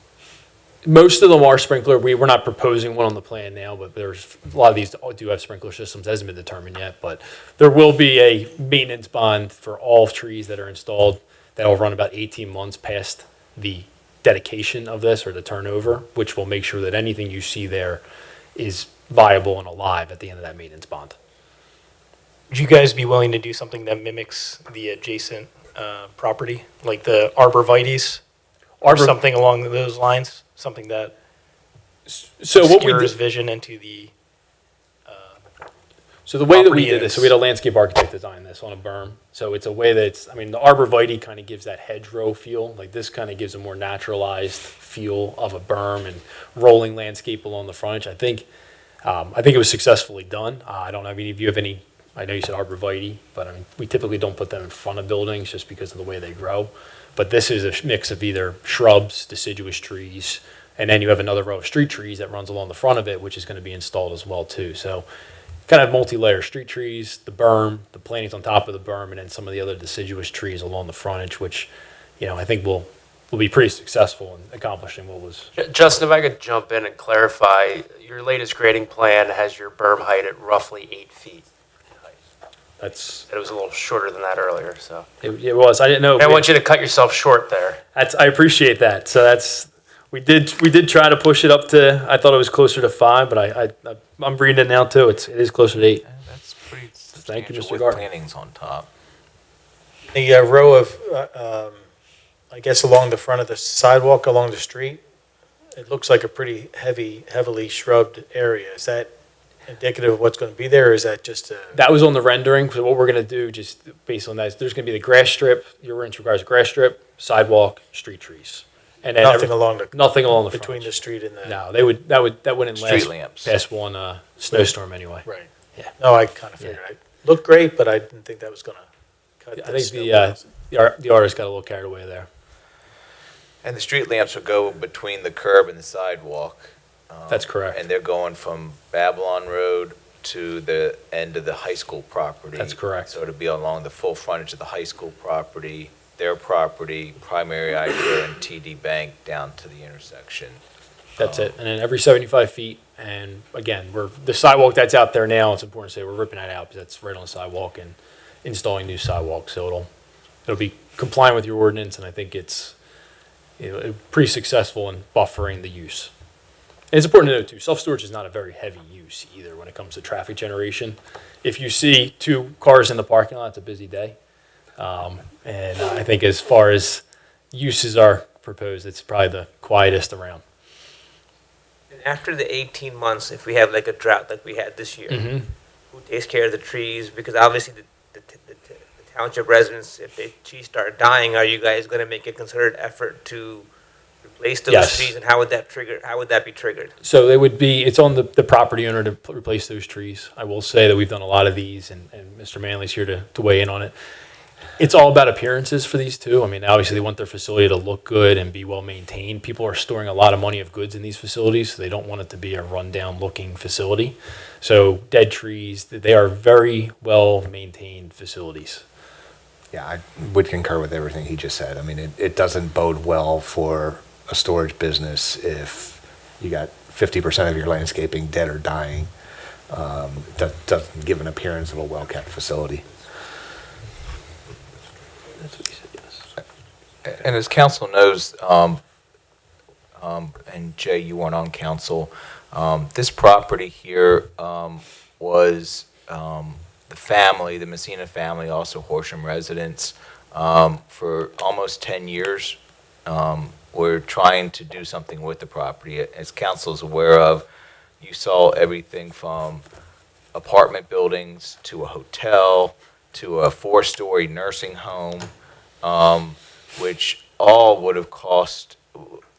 Most of them are sprinkler. We're not proposing one on the plan now, but there's a lot of these do have sprinkler systems. Hasn't been determined yet, but there will be a maintenance bond for all trees that are installed that will run about 18 months past the dedication of this or the turnover, which will make sure that anything you see there is viable and alive at the end of that maintenance bond. Would you guys be willing to do something that mimics the adjacent property, like the arborvitaes, or something along those lines? Something that obscures vision into the. So the way that we did this, so we had a landscape architect design this on a berm. So it's a way that's, the arborvitae kind of gives that hedgerow feel. Like this kind of gives a more naturalized feel of a berm and rolling landscape along the frontage. I think it was successfully done. I don't know if any of you have any. I know you said arborvitae, but we typically don't put them in front of buildings just because of the way they grow. But this is a mix of either shrubs, deciduous trees, and then you have another row of street trees that runs along the front of it, which is going to be installed as well too. So kind of multi-layer street trees, the berm, the plantings on top of the berm, and then some of the other deciduous trees along the frontage, which, I think will be pretty successful in accomplishing what was. Justin, if I could jump in and clarify, your latest grading plan has your berm height at roughly 8 feet. It was a little shorter than that earlier, so. It was. I didn't know. I want you to cut yourself short there. I appreciate that. So we did try to push it up to. I thought it was closer to 5, but I'm reading it now too. It is closer to 8. Yeah, that's pretty. Thank you, Mr. With Gardner. plantings on top. The row of, I guess along the front of the sidewalk along the street, it looks like a pretty heavily shrubbed area. Is that indicative of what's going to be there, or is that just a... That was on the rendering. So what we're going to do, just based on that, is there's going to be the grass strip. Your range requires a grass strip, sidewalk, street trees, and then Nothing along the between the street and the... No, that wouldn't Street last lamps. past one snowstorm anyway. Right. Yeah. No, I kind of figured. It looked great, but I didn't think that was going to cut I think the artist got a little carried away there. And the street lamps will go between the curb and the sidewalk. That's correct. And they're going from Babylon Road to the end of the high school property. That's correct. So it'll be along the full frontage of the high school property, their property, Primary Idea, and TD Bank down to the intersection. That's it. And then every 75 feet, and again, the sidewalk that's out there now, it's important to say, we're ripping that out because that's right on the sidewalk and installing new sidewalks. So it'll be compliant with your ordinance, and I think it's pretty successful in buffering the use. And it's important to note too, self-storage is not a very heavy use either when it comes to traffic generation. If you see 2 cars in the parking lot, it's a busy day. And I think as far as uses are proposed, it's probably the quietest around. And after the 18 months, if we have like a drought like we had this year, who takes care of the trees? Because obviously the township residents, if the trees start dying, are you guys going to make a concerted effort to replace those Yes. trees? And how would that be triggered? So it's on the property owner to replace those trees. I will say that we've done a lot of these, and Mr. Manley's here to weigh in on it. It's all about appearances for these too. I mean, obviously they want their facility to look good and be well maintained. People are storing a lot of money of goods in these facilities, so they don't want it to be a rundown looking facility. So dead trees, they are very well maintained facilities. Yeah, I would concur with everything he just said. I mean, it doesn't bode well for a storage business if you got 50% of your landscaping dead or dying. That doesn't give an appearance of a well-kept facility. That's what he said, yes. And as council knows, and Jay, you weren't on council, this property here was the family, the Messina family, also Horsham residents, for almost 10 years. We're trying to do something with the property. As council is aware of, you saw everything from apartment buildings to a hotel to a 4-story nursing home, which all would have cost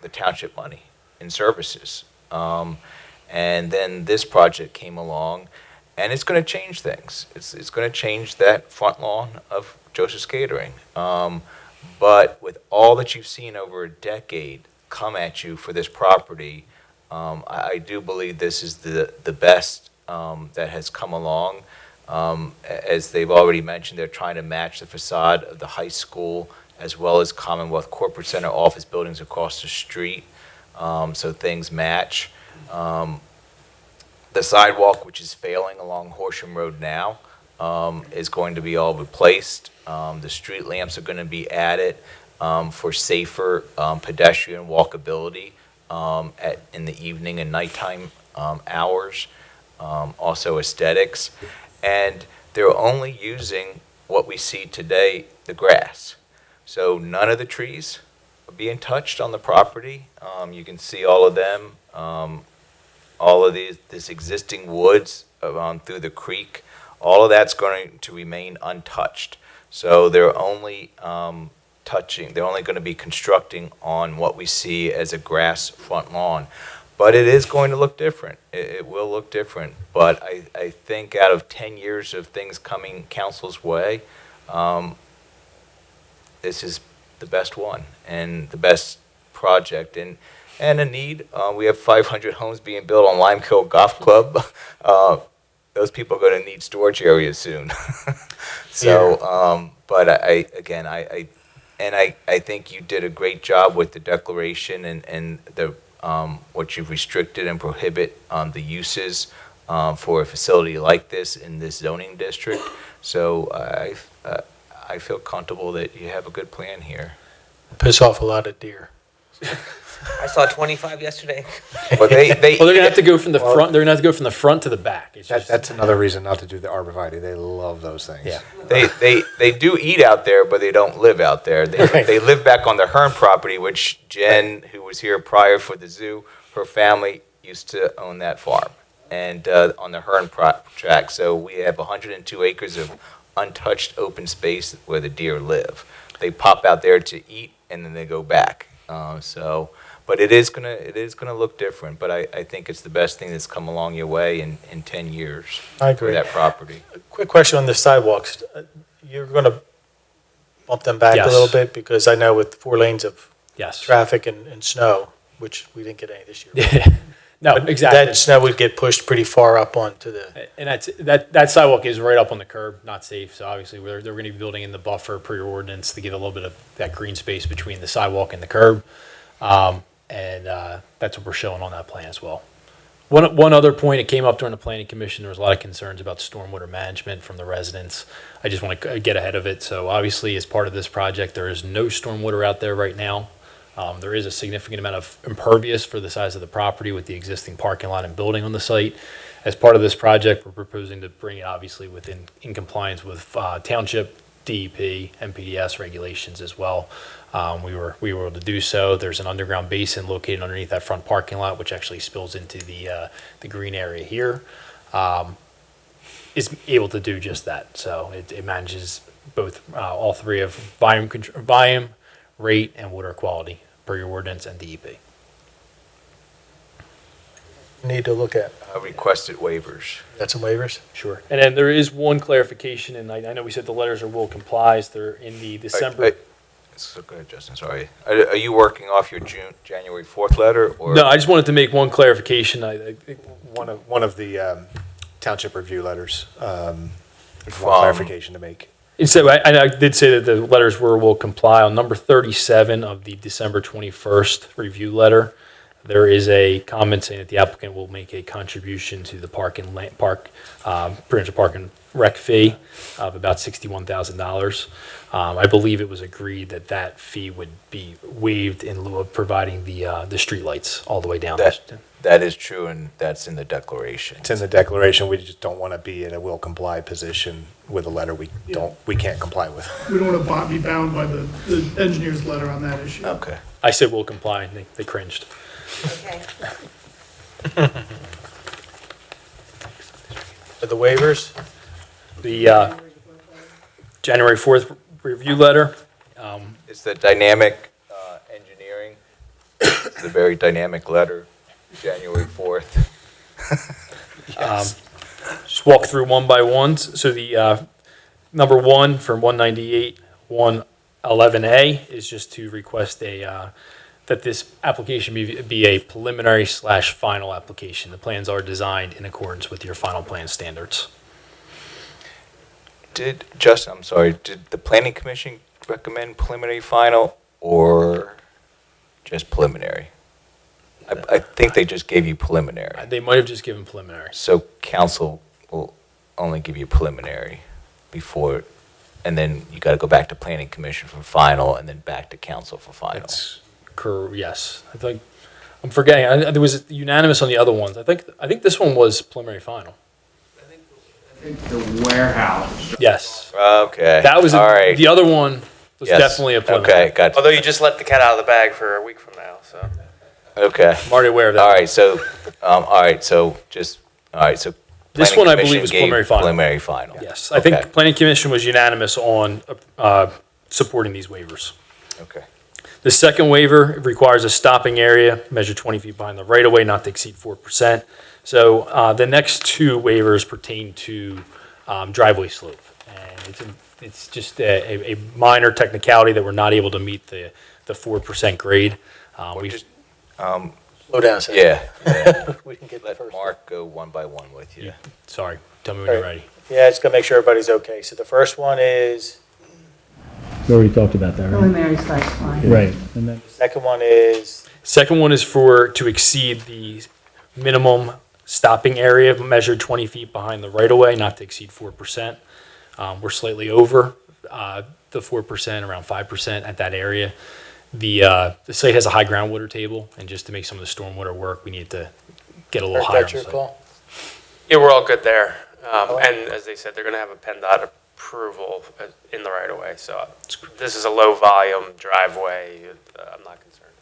the township money in services. And then this project came along, and it's going to change things. It's going to change that front lawn of Joseph's Catering. But with all that you've seen over a decade come at you for this property, I do believe this is the best that has come along. As they've already mentioned, they're trying to match the facade of the high school as well as Commonwealth Corporate Center office buildings across the street, so things match. The sidewalk, which is failing along Horsham Road now, is going to be all replaced. The street lamps are going to be added for safer pedestrian walkability in the evening and nighttime hours, also aesthetics. And they're only using what we see today, the grass. So none of the trees are being touched on the property. You can see all of them, all of this existing woods around through the creek. All of that's going to remain untouched. So they're only they're only going to be constructing on what we see as a grass front lawn. But it is going to look different. It will look different. But I think out of 10 years of things coming council's way, this is the best one and the best project. And a need, we have 500 homes being built on Limekill Golf Club. Those people are going to need storage areas soon. So, but I think you did a great job with the declaration and the what you've restricted and prohibit the uses for a facility like this in this zoning district. So I feel comfortable that you have a good plan here. Piss off a lot of deer. I saw 25 yesterday. Well, they're Well, they're gonna have to go from the front. They're gonna have to go from the front to the back. It's just, That's another reason not to do the arborvitae. They love those things. yeah. They do eat out there, but they don't live out there. They live back on the Hearn property, which Jen, who was here prior for the zoo, her family used to own that farm, and on the Hearn tract. So we have 102 acres of untouched open space where the deer live. They pop out there to eat, and then they go back. But it is gonna look different. But I think it's the best thing that's come along your way in 10 years. I agree. For that property. Quick question on the sidewalks. You're going to bump them back Yes. a little bit because I know with 4 lanes of Yes. traffic and snow, which we didn't get any this year. No, But exactly. That snow would get pushed pretty far up onto the, And that sidewalk is right up on the curb, not safe. So obviously, they're going to be building in the buffer per your ordinance to give a little bit of that green space between the sidewalk and the curb. That's what we're showing on that plan as well. One other point, it came up during the planning commission, there was a lot of concerns about stormwater management from the residents. I just want to get ahead of it. So obviously, as part of this project, there is no stormwater out there right now. There is a significant amount of impervious for the size of the property with the existing parking lot and building on the site. As part of this project, we're proposing to bring it obviously in compliance with township, DEP, and PDS regulations as well. We were able to do so. There's an underground basin located underneath that front parking lot, which actually spills into the green area here. Is able to do just that. So it manages both all three of volume, rate, and water quality per your ordinance and DEP. need to look at. Requested waivers. Got some waivers? Sure. And then there is one clarification, and I know we said the letters are will complies. They're in the December. So go ahead, Justin, sorry. Are you working off your January 4th letter, or? No, I just wanted to make one clarification. One of the township review letters, one clarification to make. So I did say that the letters will comply. On number 37 of the December 21st review letter, there is a comment saying that the applicant will make a contribution to the park and rec fee of about $61,000. I believe it was agreed that that fee would be waived in lieu of providing the streetlights all the way down. That is true, and that's in the declaration. It's in the declaration. We just don't want to be in a will comply position with a letter we can't comply with. We don't want to be bound by the engineer's letter on that issue. Okay. I said will comply, and they cringed. Okay. The waivers? The January 4th review letter. It's the dynamic engineering. It's a very dynamic letter, January 4th. Just walk through one by one. So the number one from 198, 111A is just to request that this application be a preliminary/final application. The plans are designed in accordance with your final plan standards. Did the planning commission recommend preliminary final or just preliminary? I think they just gave you preliminary. They might have just given preliminary. So council will only give you preliminary before, and then you got to go back to planning commission for final, and then back to council for final. Yes. I think I'm forgetting. There was unanimous on the other ones. I think this one was preliminary final. I think the warehouse. Yes. Okay. That was all right. The other one was Yes. definitely a preliminary. Okay, gotcha. Although you just let the cat out of the bag for a week from now, so. Okay. I'm already aware of that. All right. So, So This planning one I commission believe was gave preliminary final. Preliminary final. Yes. I think planning commission was unanimous on supporting these waivers. Okay. The second waiver requires a stopping area measured 20 feet behind the right-of-way, not to exceed 4%. So the next two waivers pertain to driveway slope. And it's just a minor technicality that we're not able to meet the 4% grade. Slow down a second. Yeah. We can get Let the first. Mark go one by one with you. Sorry, tell me when you're ready. Yeah, just gotta make sure everybody's okay. So the first one is, We already talked about that, right? Preliminary/final. Right, and then the second one is, Second one is to exceed the minimum stopping area measured 20 feet behind the right-of-way, not to exceed 4%. We're slightly over the 4%, around 5% at that area. The site has a high groundwater table, and just to make some of the stormwater work, we need to get a little higher. that's your call? Yeah, we're all good there. And as they said, they're gonna have a PennDOT approval in the right of way, so this is a low volume driveway. I'm not concerned.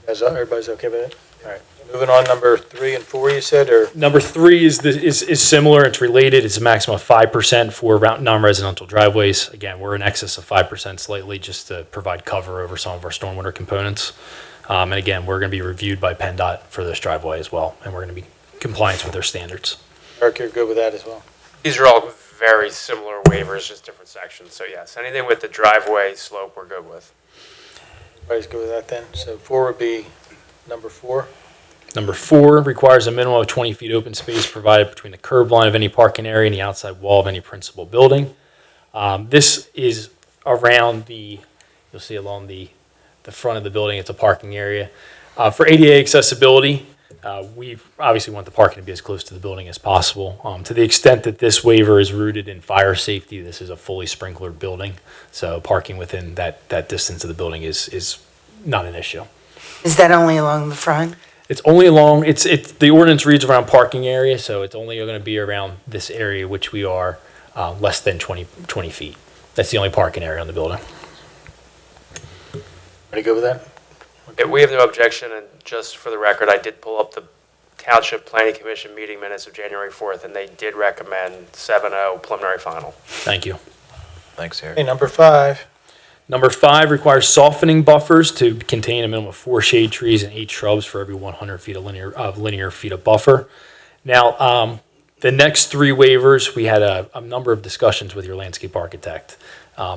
Everybody's okay with it? All right. Moving on, number 3 and 4, you said, or? Number 3 is similar. It's related. It's a maximum of 5% for non-residential driveways. Again, we're in excess of 5% slightly, just to provide cover over some of our stormwater components. And again, we're going to be reviewed by PennDOT for this driveway as well, and we're going to be in compliance with their standards. Eric, you're good with that as well? These are all very similar waivers, just different sections, so yes, anything with the driveway slope we're good with. Everybody's good with that then? So 4 would be number 4. Number 4 requires a minimum of 20 feet open space provided between the curb line of any parking area and the outside wall of any principal building. This is around you'll see along the front of the building, it's a parking area. For ADA accessibility, we obviously want the parking to be as close to the building as possible. To the extent that this waiver is rooted in fire safety, this is a fully sprinklered building, so parking within that distance of the building is not an issue. Is that only along the front? It's only along, the ordinance reads around parking area, so it's only going to be around this area, which we are less than 20 feet. That's the only parking area on the building. Everybody good with that? Yeah, we have no objection, and just for the record, I did pull up the Township Planning Commission meeting minutes of January 4th, and they did recommend 7-0 preliminary final. Thank you. Thanks, Eric. Okay, number 5. Number 5 requires softening buffers to contain a minimum of 4 shade trees and 8 shrubs for every 100 feet of linear feet of buffer. Now, the next 3 waivers, we had a number of discussions with your landscape architect.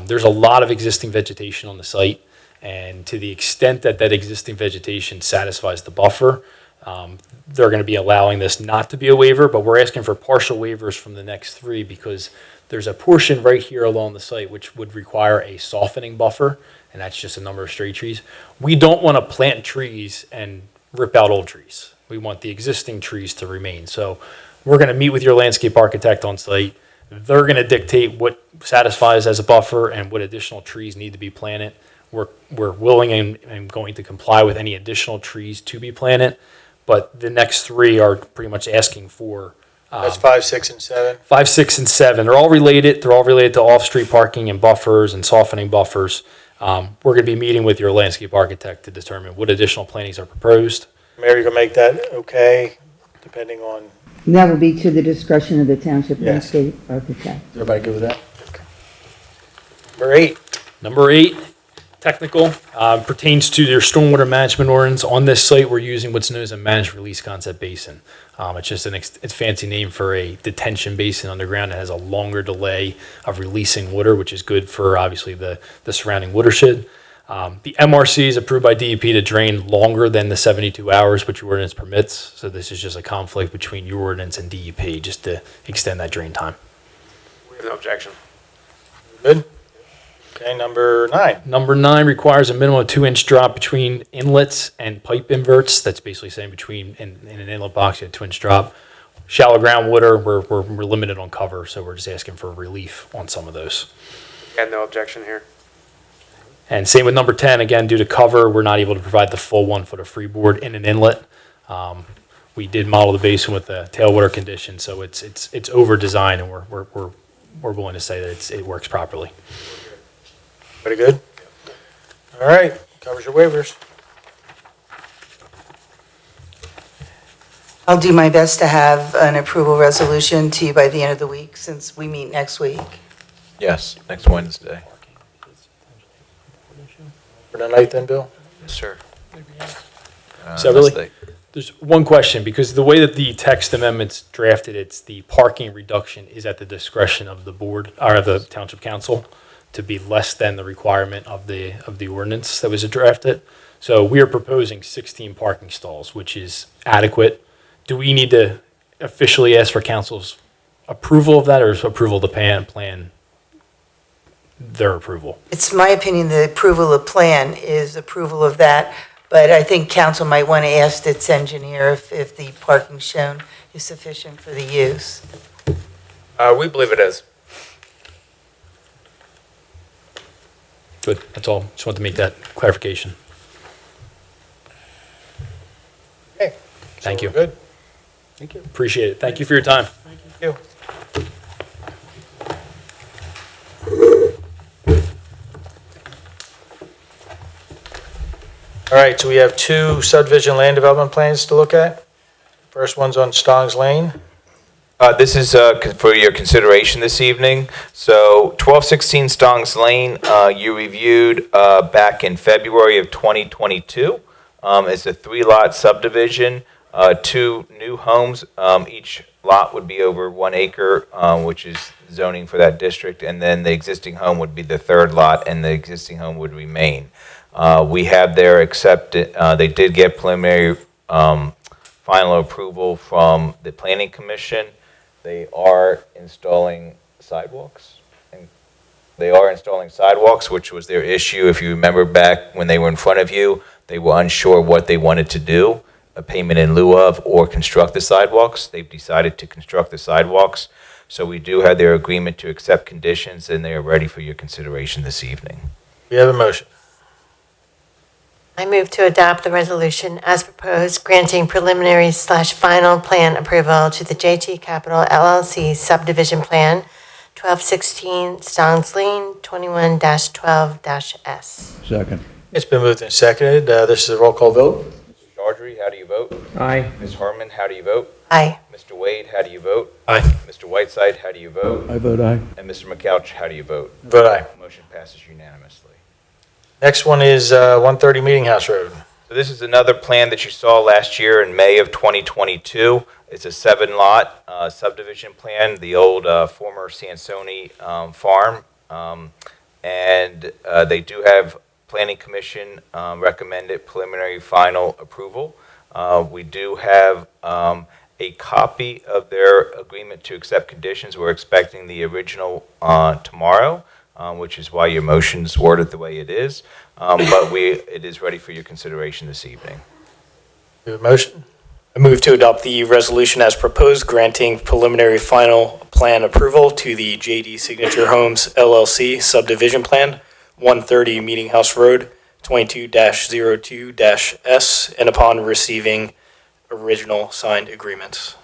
There's a lot of existing vegetation on the site, and to the extent that that existing vegetation satisfies the buffer, they're going to be allowing this not to be a waiver, but we're asking for partial waivers from the next 3 because there's a portion right here along the site which would require a softening buffer, and that's just a number of straight trees. We don't want to plant trees and rip out old trees. We want the existing trees to remain. So we're going to meet with your landscape architect on site. They're going to dictate what satisfies as a buffer and what additional trees need to be planted. We're willing and going to comply with any additional trees to be planted, but the next 3 are pretty much asking for That's 5, 6, and 7. 5, 6, and 7. They're all related. They're all related to off-street parking and buffers and softening buffers. We're going to be meeting with your landscape architect to determine what additional plantings are proposed. Mayor, you gonna make that okay, depending on, That will be to the discretion of the township Yes. landscape architect. is everybody good with that? Number 8. Number 8, technical, pertains to their stormwater management ordinance. On this site, we're using what's known as a managed release concept basin. It's just it's fancy name for a detention basin underground that has a longer delay of releasing water, which is good for obviously the surrounding watershed. The MRC is approved by DEP to drain longer than the 72 hours, which your ordinance permits. So this is just a conflict between your ordinance and DEP, just to extend that drain time. We have no objection. Good? Okay, number 9. Number 9 requires a minimum of 2-inch drop between inlets and pipe inverts. That's basically saying between in an inlet box, you have a 2-inch drop. Shallow groundwater, we're limited on cover, so we're just asking for relief on some of those. Again, no objection here. And same with number 10, again, due to cover, we're not able to provide the full 1 foot of freeboard in an inlet. We did model the basin with the tailwater condition, so it's over designed, and we're willing to say that it works properly. Pretty good? All right, covers your waivers. I'll do my best to have an approval resolution to you by the end of the week, since we meet next week. Yes, next Wednesday. For the 9th then, Bill? Yes, sir. So really, there's one question, because the way that the text amendment's drafted, it's the parking reduction is at the discretion of the board, or the township council, to be less than the requirement of the ordinance that was drafted. So we are proposing 16 parking stalls, which is adequate. Do we need to officially ask for council's approval of that, or is approval of the plan their approval? It's my opinion the approval of plan is approval of that, but I think council might want to ask its engineer if the parking shown is sufficient for the use. We believe it is. Good, that's all. Just wanted to make that clarification. Okay. Thank you. Good. Thank you. Appreciate it. Thank you for your time. Thank you. All right, so we have 2 subdivision land development plans to look at. First one's on Stong's Lane. This is for your consideration this evening. So 1216 Stong's Lane, you reviewed back in February of 2022. It's a 3-lot subdivision, 2 new homes. Each lot would be over 1 acre, which is zoning for that district, and then the existing home would be the third lot, and the existing home would remain. We have their accepted, they did get preliminary final approval from the Planning Commission. They are installing sidewalks. They are installing sidewalks, which was their issue. If you remember back when they were in front of you, they were unsure what they wanted to do, a payment in lieu of, or construct the sidewalks. They've decided to construct the sidewalks. So we do have their agreement to accept conditions, and they are ready for your consideration this evening. We have a motion. I move to adopt the resolution as proposed, granting preliminary/final plan approval to the JT Capital LLC subdivision plan, 1216 Stons Lane, 21-12-S. Second. It's been moved and seconded. This is a roll call vote. Mr. Chaudhry, how do you vote? Aye. Ms. Harmon, how do you vote? Aye. Mr. Wade, how do you vote? Aye. Mr. Whiteside, how do you vote? I vote aye. And Mr. McCouch, how do you vote? Vote aye. Motion passes unanimously. Next one is 130 Meeting House Road. So this is another plan that you saw last year in May of 2022. It's a 7-lot subdivision plan, the old former Sansoni farm. And they do have Planning Commission recommended preliminary final approval. We do have a copy of their agreement to accept conditions. We're expecting the original tomorrow, which is why your motion's worded the way it is. But it is ready for your consideration this evening. We have a motion. I move to adopt the resolution as proposed, granting preliminary final plan approval to the JD Signature Homes LLC subdivision plan, 130 Meeting House Road, 22-02-S, and upon receiving original signed agreements.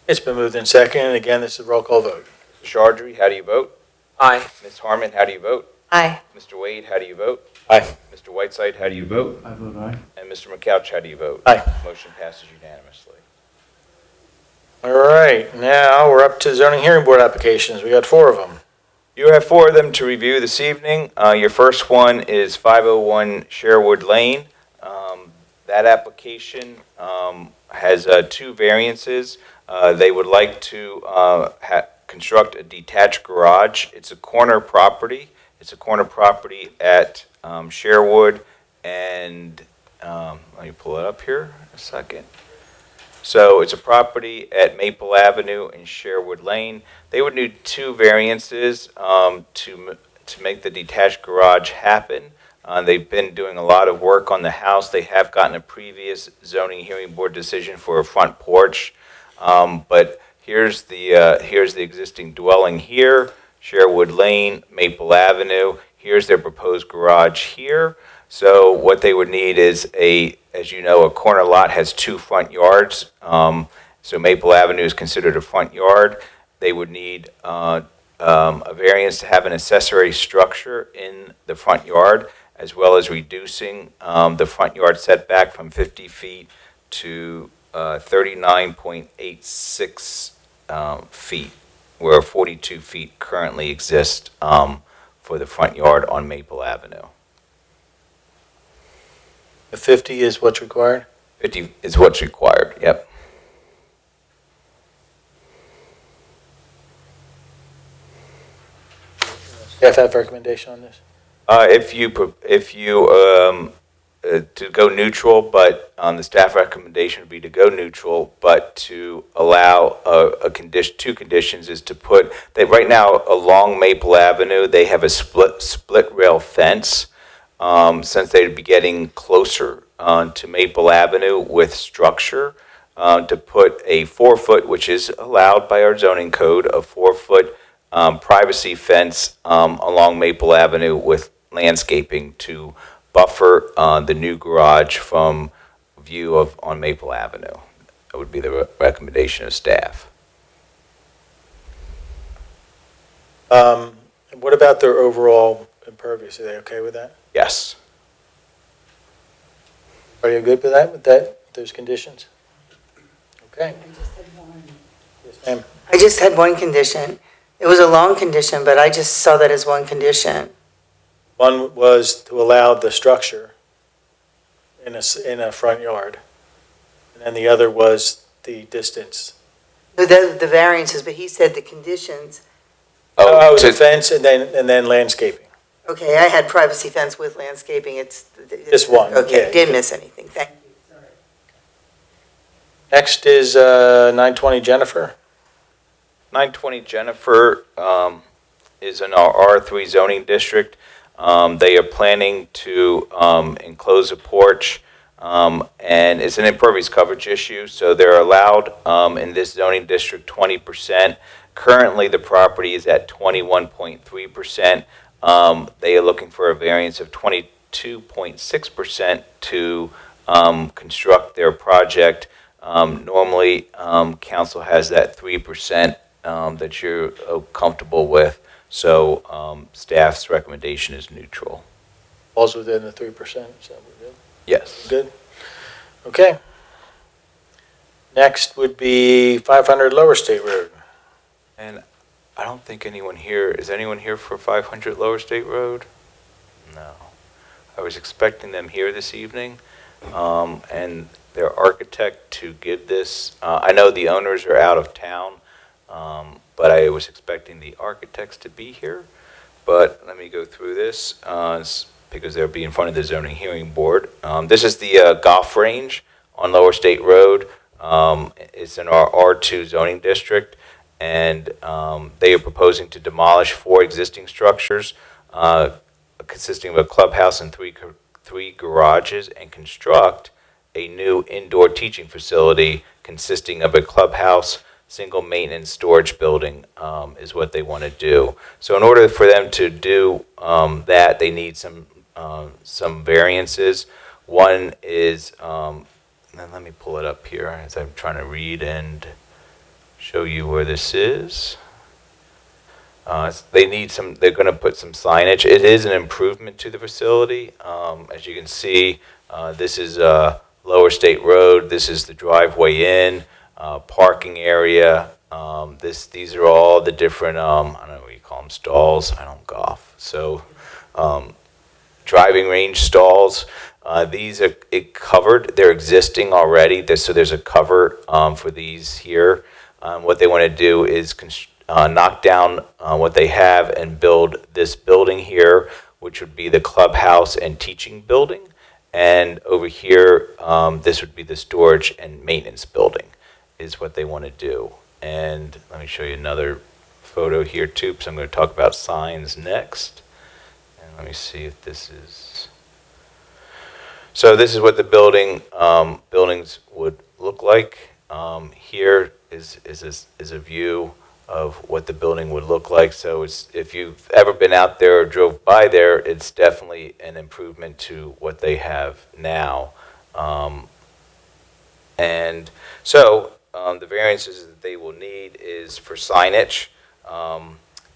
It's been moved and seconded. Again, this is a roll call vote. Mr. Chaudhry, how do you vote? Aye. Ms. Harmon, how do you vote? Aye. Mr. Wade, how do you vote? Aye. Mr. Whiteside, how do you vote? I vote aye. And Mr. McCouch, how do you vote? Aye. Motion passes unanimously. All right, now we're up to zoning hearing board applications. We got 4 of them. You have 4 of them to review this evening. Your first one is 501 Sherwood Lane. That application has 2 variances. They would like to construct a detached garage. It's a corner property. It's a corner property at Sherwood and, let me pull it up here a second. So it's a property at Maple Avenue and Sherwood Lane. They would need 2 variances to make the detached garage happen. They've been doing a lot of work on the house. They have gotten a previous zoning hearing board decision for a front porch. But here's the existing dwelling here, Sherwood Lane, Maple Avenue. Here's their proposed garage here. So what they would need is as you know, a corner lot has 2 front yards. So Maple Avenue is considered a front yard. They would need a variance to have an accessory structure in the front yard, as well as reducing the front yard setback from 50 feet to 39.86 feet, where 42 feet currently exist for the front yard on Maple Avenue. The 50 is what's required? 50 is what's required, yep. Staff have recommendation on this? To go neutral, but the staff recommendation would be to go neutral, but to allow two conditions is to put, that right now along Maple Avenue, they have a split rail fence, since they'd be getting closer to Maple Avenue with structure, to put a 4-foot, which is allowed by our zoning code, a 4-foot privacy fence along Maple Avenue with landscaping to buffer the new garage from view on Maple Avenue. That would be the recommendation of staff. What about their overall impervious? Are they okay with that? Yes. Are you good with that, those conditions? Okay. Yes, ma'am. I just had one condition. It was a long condition, but I just saw that as one condition. One was to allow the structure in a front yard, and then the other was the distance. The variances, but he said the conditions Oh, to- the fence and then landscaping. Okay, I had privacy fence with landscaping, it's. Just one, yeah, Okay, you didn't can- miss anything, thank you. Next is 920 Jennifer. 920 Jennifer is in our R3 zoning district. They are planning to enclose a porch, and it's an impervious coverage issue, so they're allowed in this zoning district 20%. Currently, the property is at 21.3%. They are looking for a variance of 22.6% to construct their project. Normally, council has that 3% that you're comfortable with, so staff's recommendation is neutral. Falls within the 3%, so we're good? Yes. Good. Okay. Next would be 500 Lower State Road. And I don't think anyone here, is anyone here for 500 Lower State Road? No. I was expecting them here this evening, and their architect to give this, I know the owners are out of town, but I was expecting the architects to be here. But let me go through this, because they'll be in front of the zoning hearing board. This is the golf range on Lower State Road. It's in our R2 zoning district, and they are proposing to demolish 4 existing structures consisting of a clubhouse and three garages, and construct a new indoor teaching facility consisting of a clubhouse, single maintenance storage building is what they want to do. So in order for them to do that, they need some variances. One is, and let me pull it up here as I'm trying to read and show you where this is. They need some, they're going to put some signage. It is an improvement to the facility. As you can see, this is Lower State Road. This is the driveway in, parking area. These are all the different, I don't know what you call them, stalls. I don't golf. So driving range stalls. These are covered. They're existing already. So there's a cover for these here. What they want to do is knock down what they have and build this building here, which would be the clubhouse and teaching building. And over here, this would be the storage and maintenance building is what they want to do. And let me show you another photo here too, because I'm going to talk about signs next. And let me see if this is... So this is what the buildings would look like. Here is a view of what the building would look like. So if you've ever been out there or drove by there, it's definitely an improvement to what they have now. And so the variances that they will need is for signage,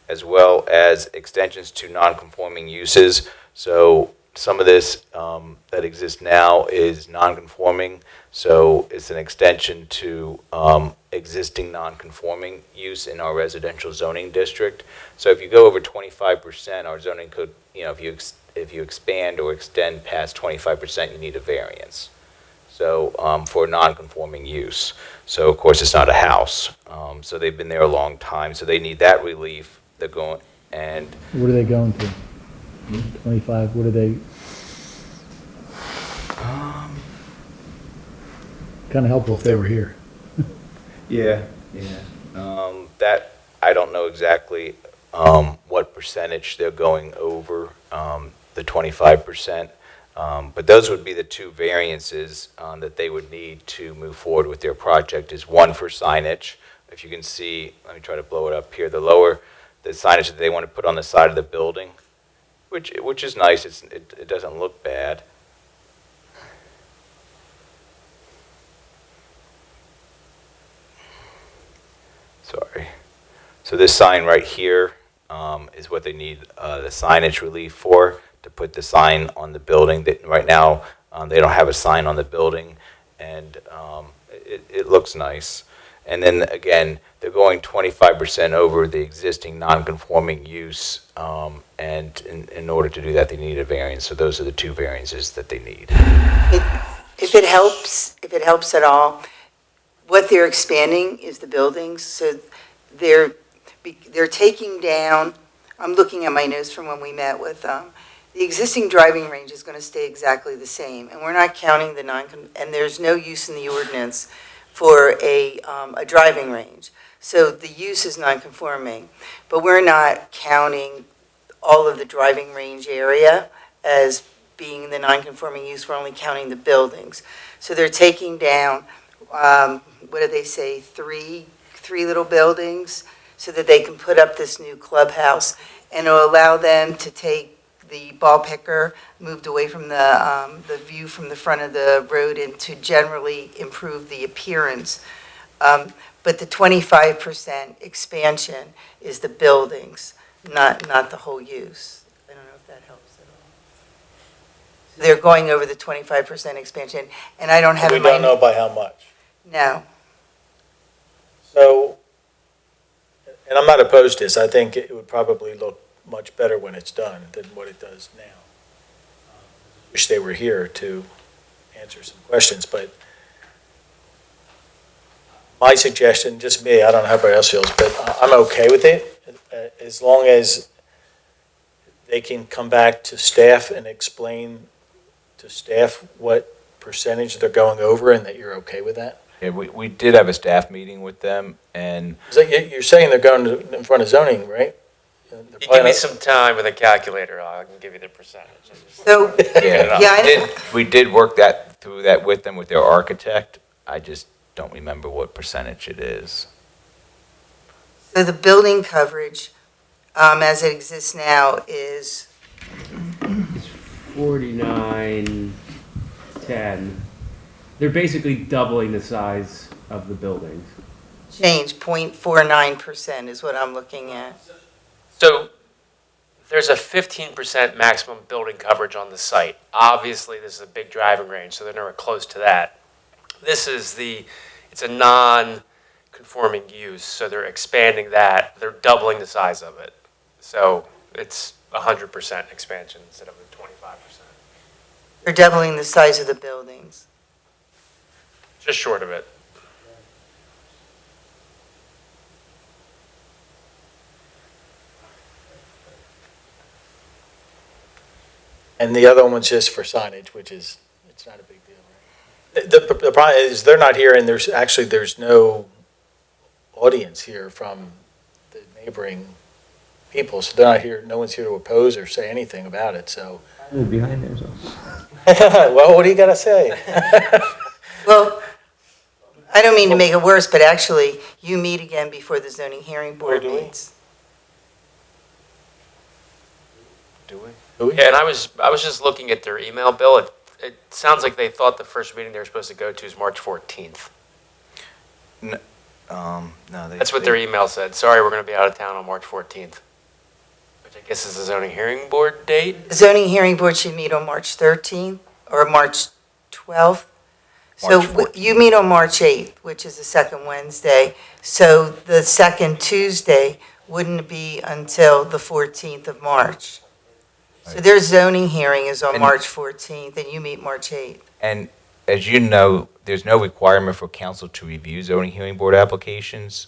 as well as extensions to non-conforming uses. So some of this that exists now is non-conforming, so it's an extension to existing non-conforming use in our residential zoning district. So if you go over 25%, our zoning code, if you expand or extend past 25%, you need a variance. So for non-conforming use. So of course it's not a house. So they've been there a long time, so they need that relief. They're going, and What are they going to? 25, what are they? Kind of helpful if they were here. yeah. That I don't know exactly what percentage they're going over the 25%. But those would be the 2 variances that they would need to move forward with their project. Is one for signage. If you can see, let me try to blow it up here. The signage that they want to put on the side of the building, which is nice. It doesn't look bad. Sorry. So this sign right here is what they need the signage relief for, to put the sign on the building. That right now they don't have a sign on the building, and it looks nice. And then again, they're going 25% over the existing non-conforming use, and in order to do that, they need a variance. So those are the 2 variances that they need. If it helps at all, what they're expanding is the buildings, so they're they're taking down, I'm looking at my notes from when we met with them. The existing driving range is going to stay exactly the same, and we're not counting and there's no use in the ordinance for a driving range. So the use is non-conforming, but we're not counting all of the driving range area as being the non-conforming use. We're only counting the buildings. So they're taking down, what do they say, three little buildings so that they can put up this new clubhouse, and it'll allow them to take the ball picker moved away from the view from the front of the road and to generally improve the appearance. But the 25% expansion is the buildings, not the whole use. I don't know if that helps at all. They're going over the 25% expansion, and I don't have We in my... don't know by how much. No. So, and I'm not opposed to this. I think it would probably look much better when it's done than what it does now. Wish they were here to answer some questions, but my suggestion, just me, I don't know how everybody else feels, but I'm okay with it, as long as they can come back to staff and explain to staff what percentage they're going over and that you're okay with that. Yeah, we did have a staff meeting with them, and So you're saying they're going in front of zoning, right? You give me some time with a calculator, I can give you the percentage. So, yeah, we did work through that with them, with their architect. I just don't remember what percentage it is. So the building coverage, as it exists now, is... It's 4910. They're basically doubling the size of the buildings. Change, 0.49% is what I'm looking at. So there's a 15% maximum building coverage on the site. Obviously, this is a big driving range, so they're nowhere close to that. This is it's a non-conforming use, so they're expanding that. They're doubling the size of it. So it's 100% expansion instead of the 25%. They're doubling the size of the buildings. Just short of it. And the other one's just for signage, which is, it's not a big deal, right? The problem is they're not here, and there's no audience here from the neighboring people, so they're not here, no one's here to oppose or say anything about it, so. I live behind there, so. Well, what do you gotta say? Well, I don't mean to make it worse, but actually, you meet again before the zoning hearing board meets. Do we? Yeah, and I was just looking at their email, Bill. It sounds like they thought the first meeting they were supposed to go to is March 14th. No, That's what their email said. Sorry, we're going to be out of town on March 14th, which I guess is the zoning hearing board date. The zoning hearing board should meet on March 13th or March 12th. So you meet on March 8th, which is the second Wednesday. So the second Tuesday wouldn't be until the 14th of March. So their zoning hearing is on March 14th, and you meet March 8th. And as you know, there's no requirement for council to review zoning hearing board applications.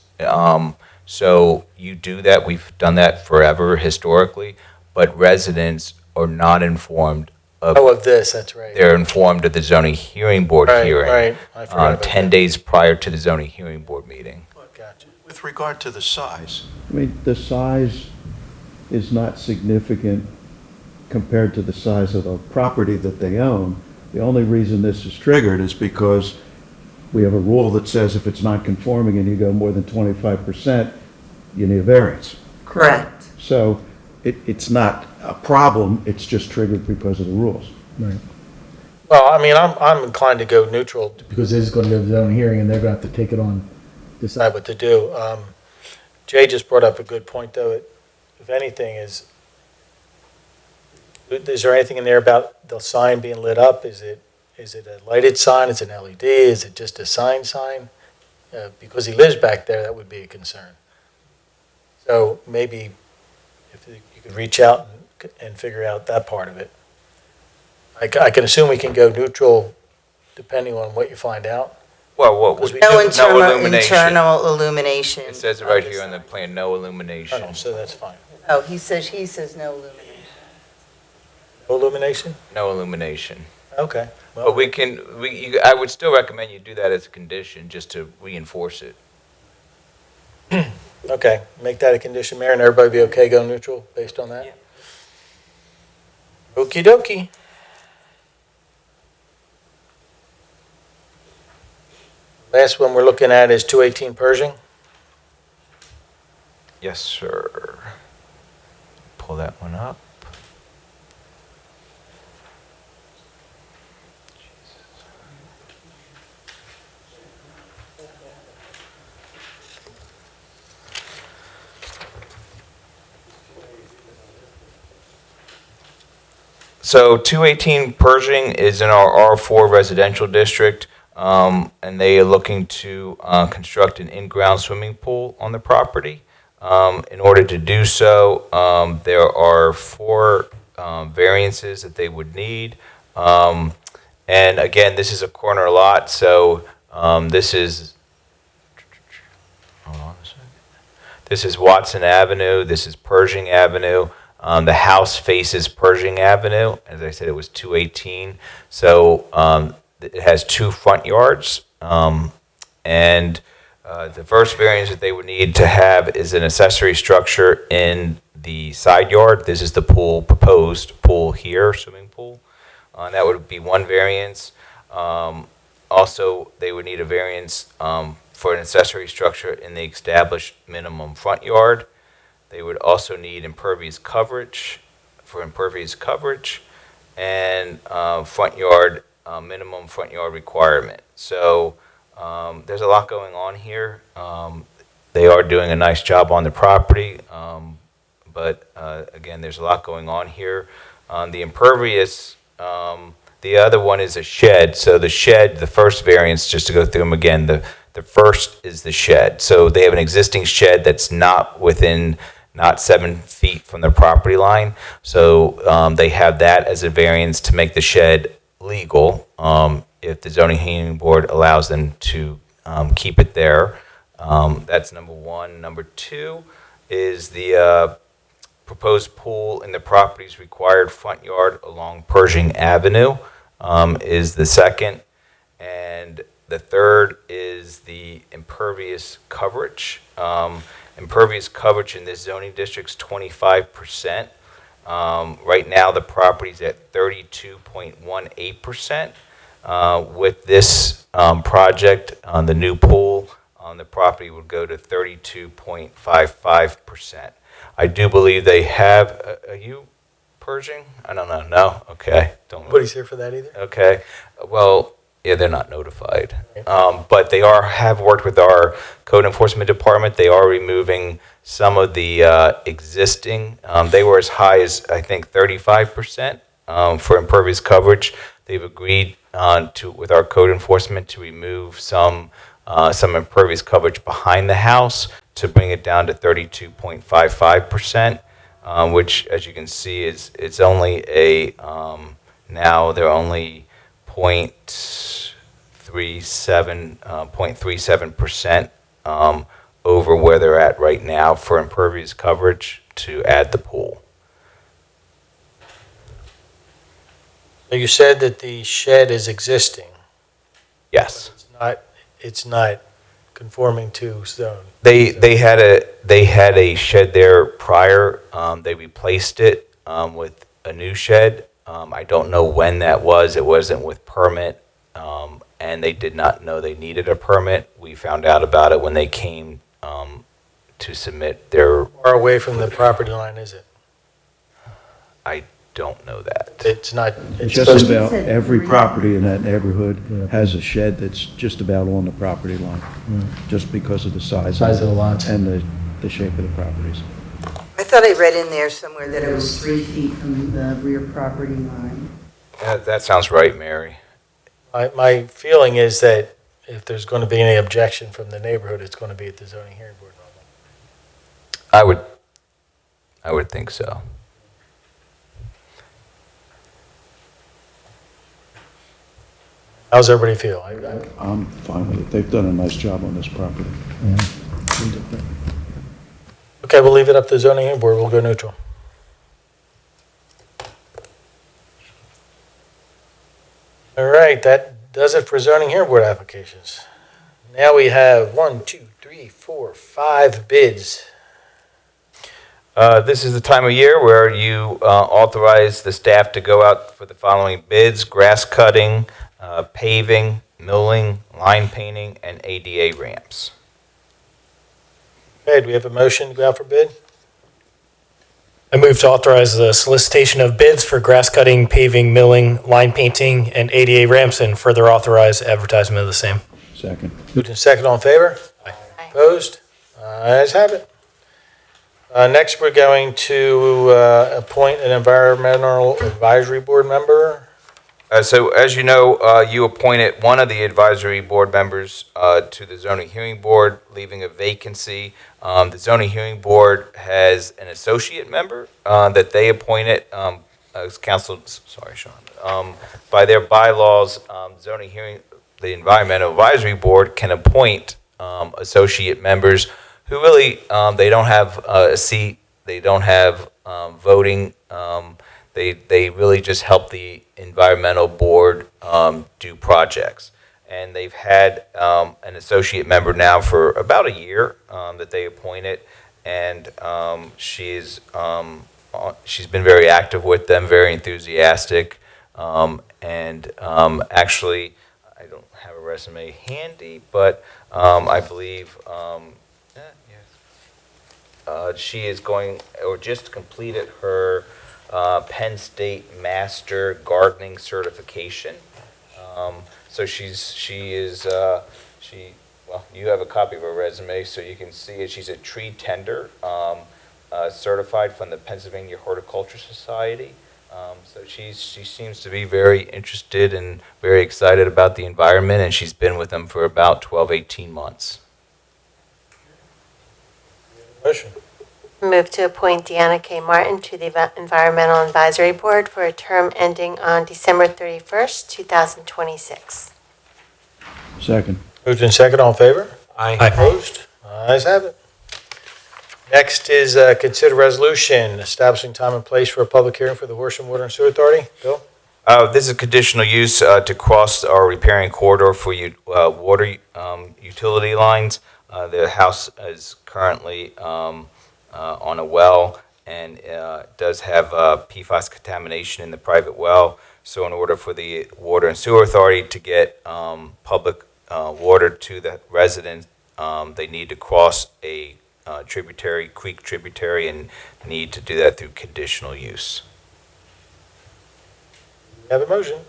So you do that. We've done that forever historically, but residents are not informed of this, that's right. They're informed of the zoning hearing board hearing. Right, I forgot about 10 days prior to the zoning hearing board meeting. With regard to the size, I mean, the size is not significant compared to the size of the property that they own. The only reason this is triggered is because we have a rule that says if it's not conforming and you go more than 25%, you need a variance. Correct. So it's not a problem, it's just triggered because of the rules. Right. Well, I mean, I'm inclined to go neutral. Because they're just going to go to their own hearing and they're going to have to take it on. Decide what to do. Jay just brought up a good point, though. If anything, is there anything in there about the sign being lit up? Is it a lighted sign? Is it an LED? Is it just a sign? Because he lives back there, that would be a concern. So maybe if you could reach out and figure out that part of it. I can assume we can go neutral depending on what you find out. Well, what would No illumination? internal illumination. It says it right here on the plan, no illumination. So that's fine. Oh, he says no illumination. No illumination? No illumination. Okay. But I would still recommend you do that as a condition, just to reinforce it. Okay, make that a condition, Mayor, and everybody be okay going neutral based on that? Yeah. Okey dokey. Last one we're looking at is 218 Pershing. Yes, sir. Pull that one up. So 218 Pershing is in our R4 residential district, and they are looking to construct an in-ground swimming pool on the property. In order to do so, there are 4 variances that they would need. And again, this is a corner lot, so this is, hold on a second. This is Watson Avenue, this is Pershing Avenue. The house faces Pershing Avenue. As I said, it was 218. So it has 2 front yards. And the first variance that they would need to have is an accessory structure in the side yard. This is the pool, proposed pool here, swimming pool. That would be 1 variance. Also, they would need a variance for an accessory structure in the established minimum front yard. They would also need impervious coverage and front yard, minimum front yard requirement. So there's a lot going on here. They are doing a nice job on the property, but again, there's a lot going on here. The impervious, the other one is a shed. So the shed, the first variance, just to go through them again, the first is the shed. So they have an existing shed that's not 7 feet from the property line. So they have that as a variance to make the shed legal if the zoning hearing board allows them to keep it there. That's number 1. Number 2 is the proposed pool in the property's required front yard along Pershing Avenue is the second. And the third is the impervious coverage. Impervious coverage in this zoning district is 25%. Right now, the property's at 32.18%. With this project, the new pool on the property would go to 32.55%. I do believe they have, are you Pershing? I don't know. No? Okay. Nobody's here for that either? Okay. Well, yeah, they're not notified. But they have worked with our code enforcement department. They are removing some of the existing. They were as high as, I think, 35% for impervious coverage. They've agreed with our code enforcement to remove some impervious coverage behind the house to bring it down to 32.55%, which, as you can see, it's only now they're only 0.37% over where they're at right now for impervious coverage to add the pool. So you said that the shed is existing. Yes. It's not conforming to zone. They had a shed there prior. They replaced it with a new shed. I don't know when that was. It wasn't with permit, and they did not know they needed a permit. We found out about it when they came to submit their. How far away from the property line is it? I don't know that. It's not. It's Just about every property in that neighborhood has a shed that's just about on the property line, just because of the size of the lots and the shape of the properties. I thought I read in there somewhere that it was 3 feet from the rear property line. That sounds right, Mary. My feeling is that if there's going to be any objection from the neighborhood, it's going to be at the zoning hearing board level. I would think so. How's everybody feel? I'm fine with it. They've done a nice job on this property. Okay, we'll leave it up to the zoning hearing board. We'll go neutral. All right, that does it for zoning hearing board applications. Now we have 1, 2, 3, 4, 5 bids. This is the time of year where you authorize the staff to go out for the following bids: grass cutting, paving, milling, line painting, and ADA ramps. Okay, do we have a motion to go out for bid? I move to authorize the solicitation of bids for grass cutting, paving, milling, line painting, and ADA ramps, and further authorize advertisement of the same. Second. Moved and second, all in favor? Aye. Opposed? Ayes have it. Next, we're going to appoint an environmental advisory board member. So as you know, you appointed one of the advisory board members to the zoning hearing board, leaving a vacancy. The zoning hearing board has an associate member that they appointed as council, sorry, Sean. By their bylaws, zoning hearing, the environmental advisory board can appoint associate members who really, they don't have a seat, they don't have voting, they really just help the environmental board do projects. And they've had an associate member now for about a year that they appointed, and she's been very active with them, very enthusiastic, and actually, I don't have a resume handy, but I believe she is going, or just completed her Penn State Master Gardening Certification. So well, you have a copy of her resume, so you can see it. She's a tree tender, certified from the Pennsylvania Horticulture Society. So she seems to be very interested and very excited about the environment, and she's been with them for about 12, 18 months. Motion. Move to appoint Deanna K. Martin to the Environmental Advisory Board for a term ending on December 31st, 2026. Second. Moved and second, all in favor? Aye. Opposed? Ayes have it. Next is consider resolution establishing time and place for a public hearing for the Horsham Water and Sewer Authority. Bill? This is conditional use to cross our repairing corridor for water utility lines. The house is currently on a well and does have PFAS contamination in the private well. So in order for the Water and Sewer Authority to get public water to the residents, they need to cross a creek tributary, and need to do that through conditional use. Have a motion.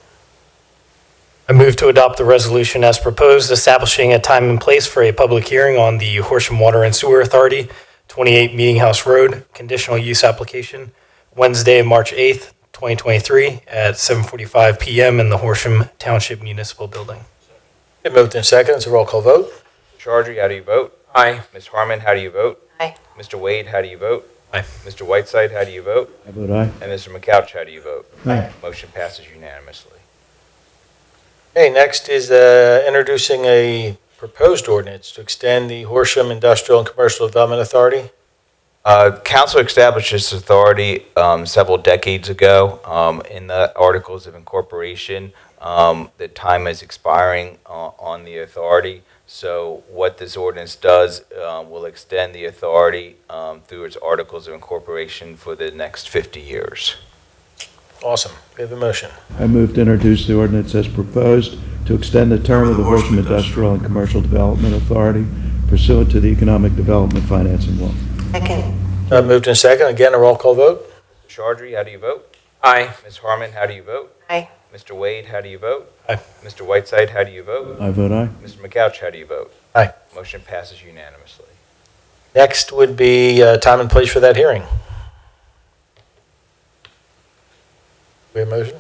I move to adopt the resolution as proposed, establishing a time and place for a public hearing on the Horsham Water and Sewer Authority, 28 Meeting House Road, conditional use application, Wednesday, March 8th, 2023, at 7:45 p.m. in the Horsham Township Municipal Building. It moved in second. It's a roll call vote. Chaudry, how do you vote? Aye. Ms. Harmon, how do you vote? Aye. Mr. Wade, how do you vote? Aye. Mr. Whiteside, how do you vote? I vote aye. And Mr. McCouch, how do you vote? Aye. Motion passes unanimously. Okay, next is introducing a proposed ordinance to extend the Horsham Industrial and Commercial Development Authority. Council established this authority several decades ago. In the Articles of Incorporation, the time is expiring on the authority. So what this ordinance does will extend the authority through its Articles of Incorporation for the next 50 years. Awesome. We have a motion. I move to introduce the ordinance as proposed to extend the term of the Horsham Industrial and Commercial Development Authority pursuant to the Economic Development Financing Law. Second. Moved in second. Again, a roll call vote. Chaudry, how do you vote? Aye. Ms. Harmon, how do you vote? Aye. Mr. Wade, how do you vote? Aye. Mr. Whiteside, how do you vote? I vote aye. Mr. McCouch, how do you vote? Aye. Motion passes unanimously. Next would be time and place for that hearing. We have a motion?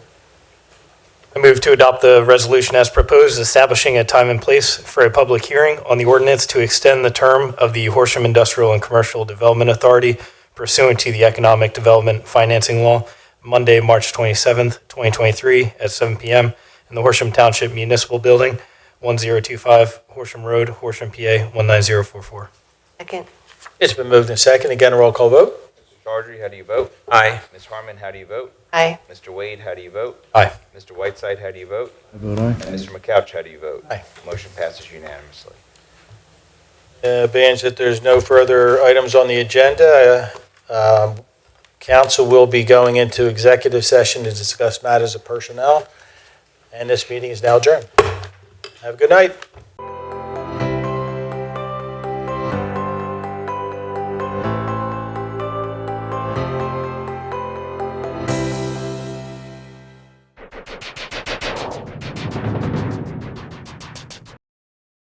I move to adopt the resolution as proposed, establishing a time and place for a public hearing on the ordinance to extend the term of the Horsham Industrial and Commercial Development Authority pursuant to the Economic Development Financing Law, Monday, March 27th, 2023, at 7 p.m. in the Horsham Township Municipal Building, 1025 Horsham Road, Horsham, PA 19044. Second. It's been moved and second. Again, a roll call vote. Mr. Chaudhry, how do you vote? Aye. Ms. Harmon, how do you vote? Aye. Mr. Wade, how do you vote? Aye. Mr. Whiteside, how do you vote? I vote aye. And Mr. McCouch, how do you vote? Aye. Motion passes unanimously. Being that there's no further items on the agenda, council will be going into executive session to discuss matters of personnel, and this meeting is now adjourned. Have a good night.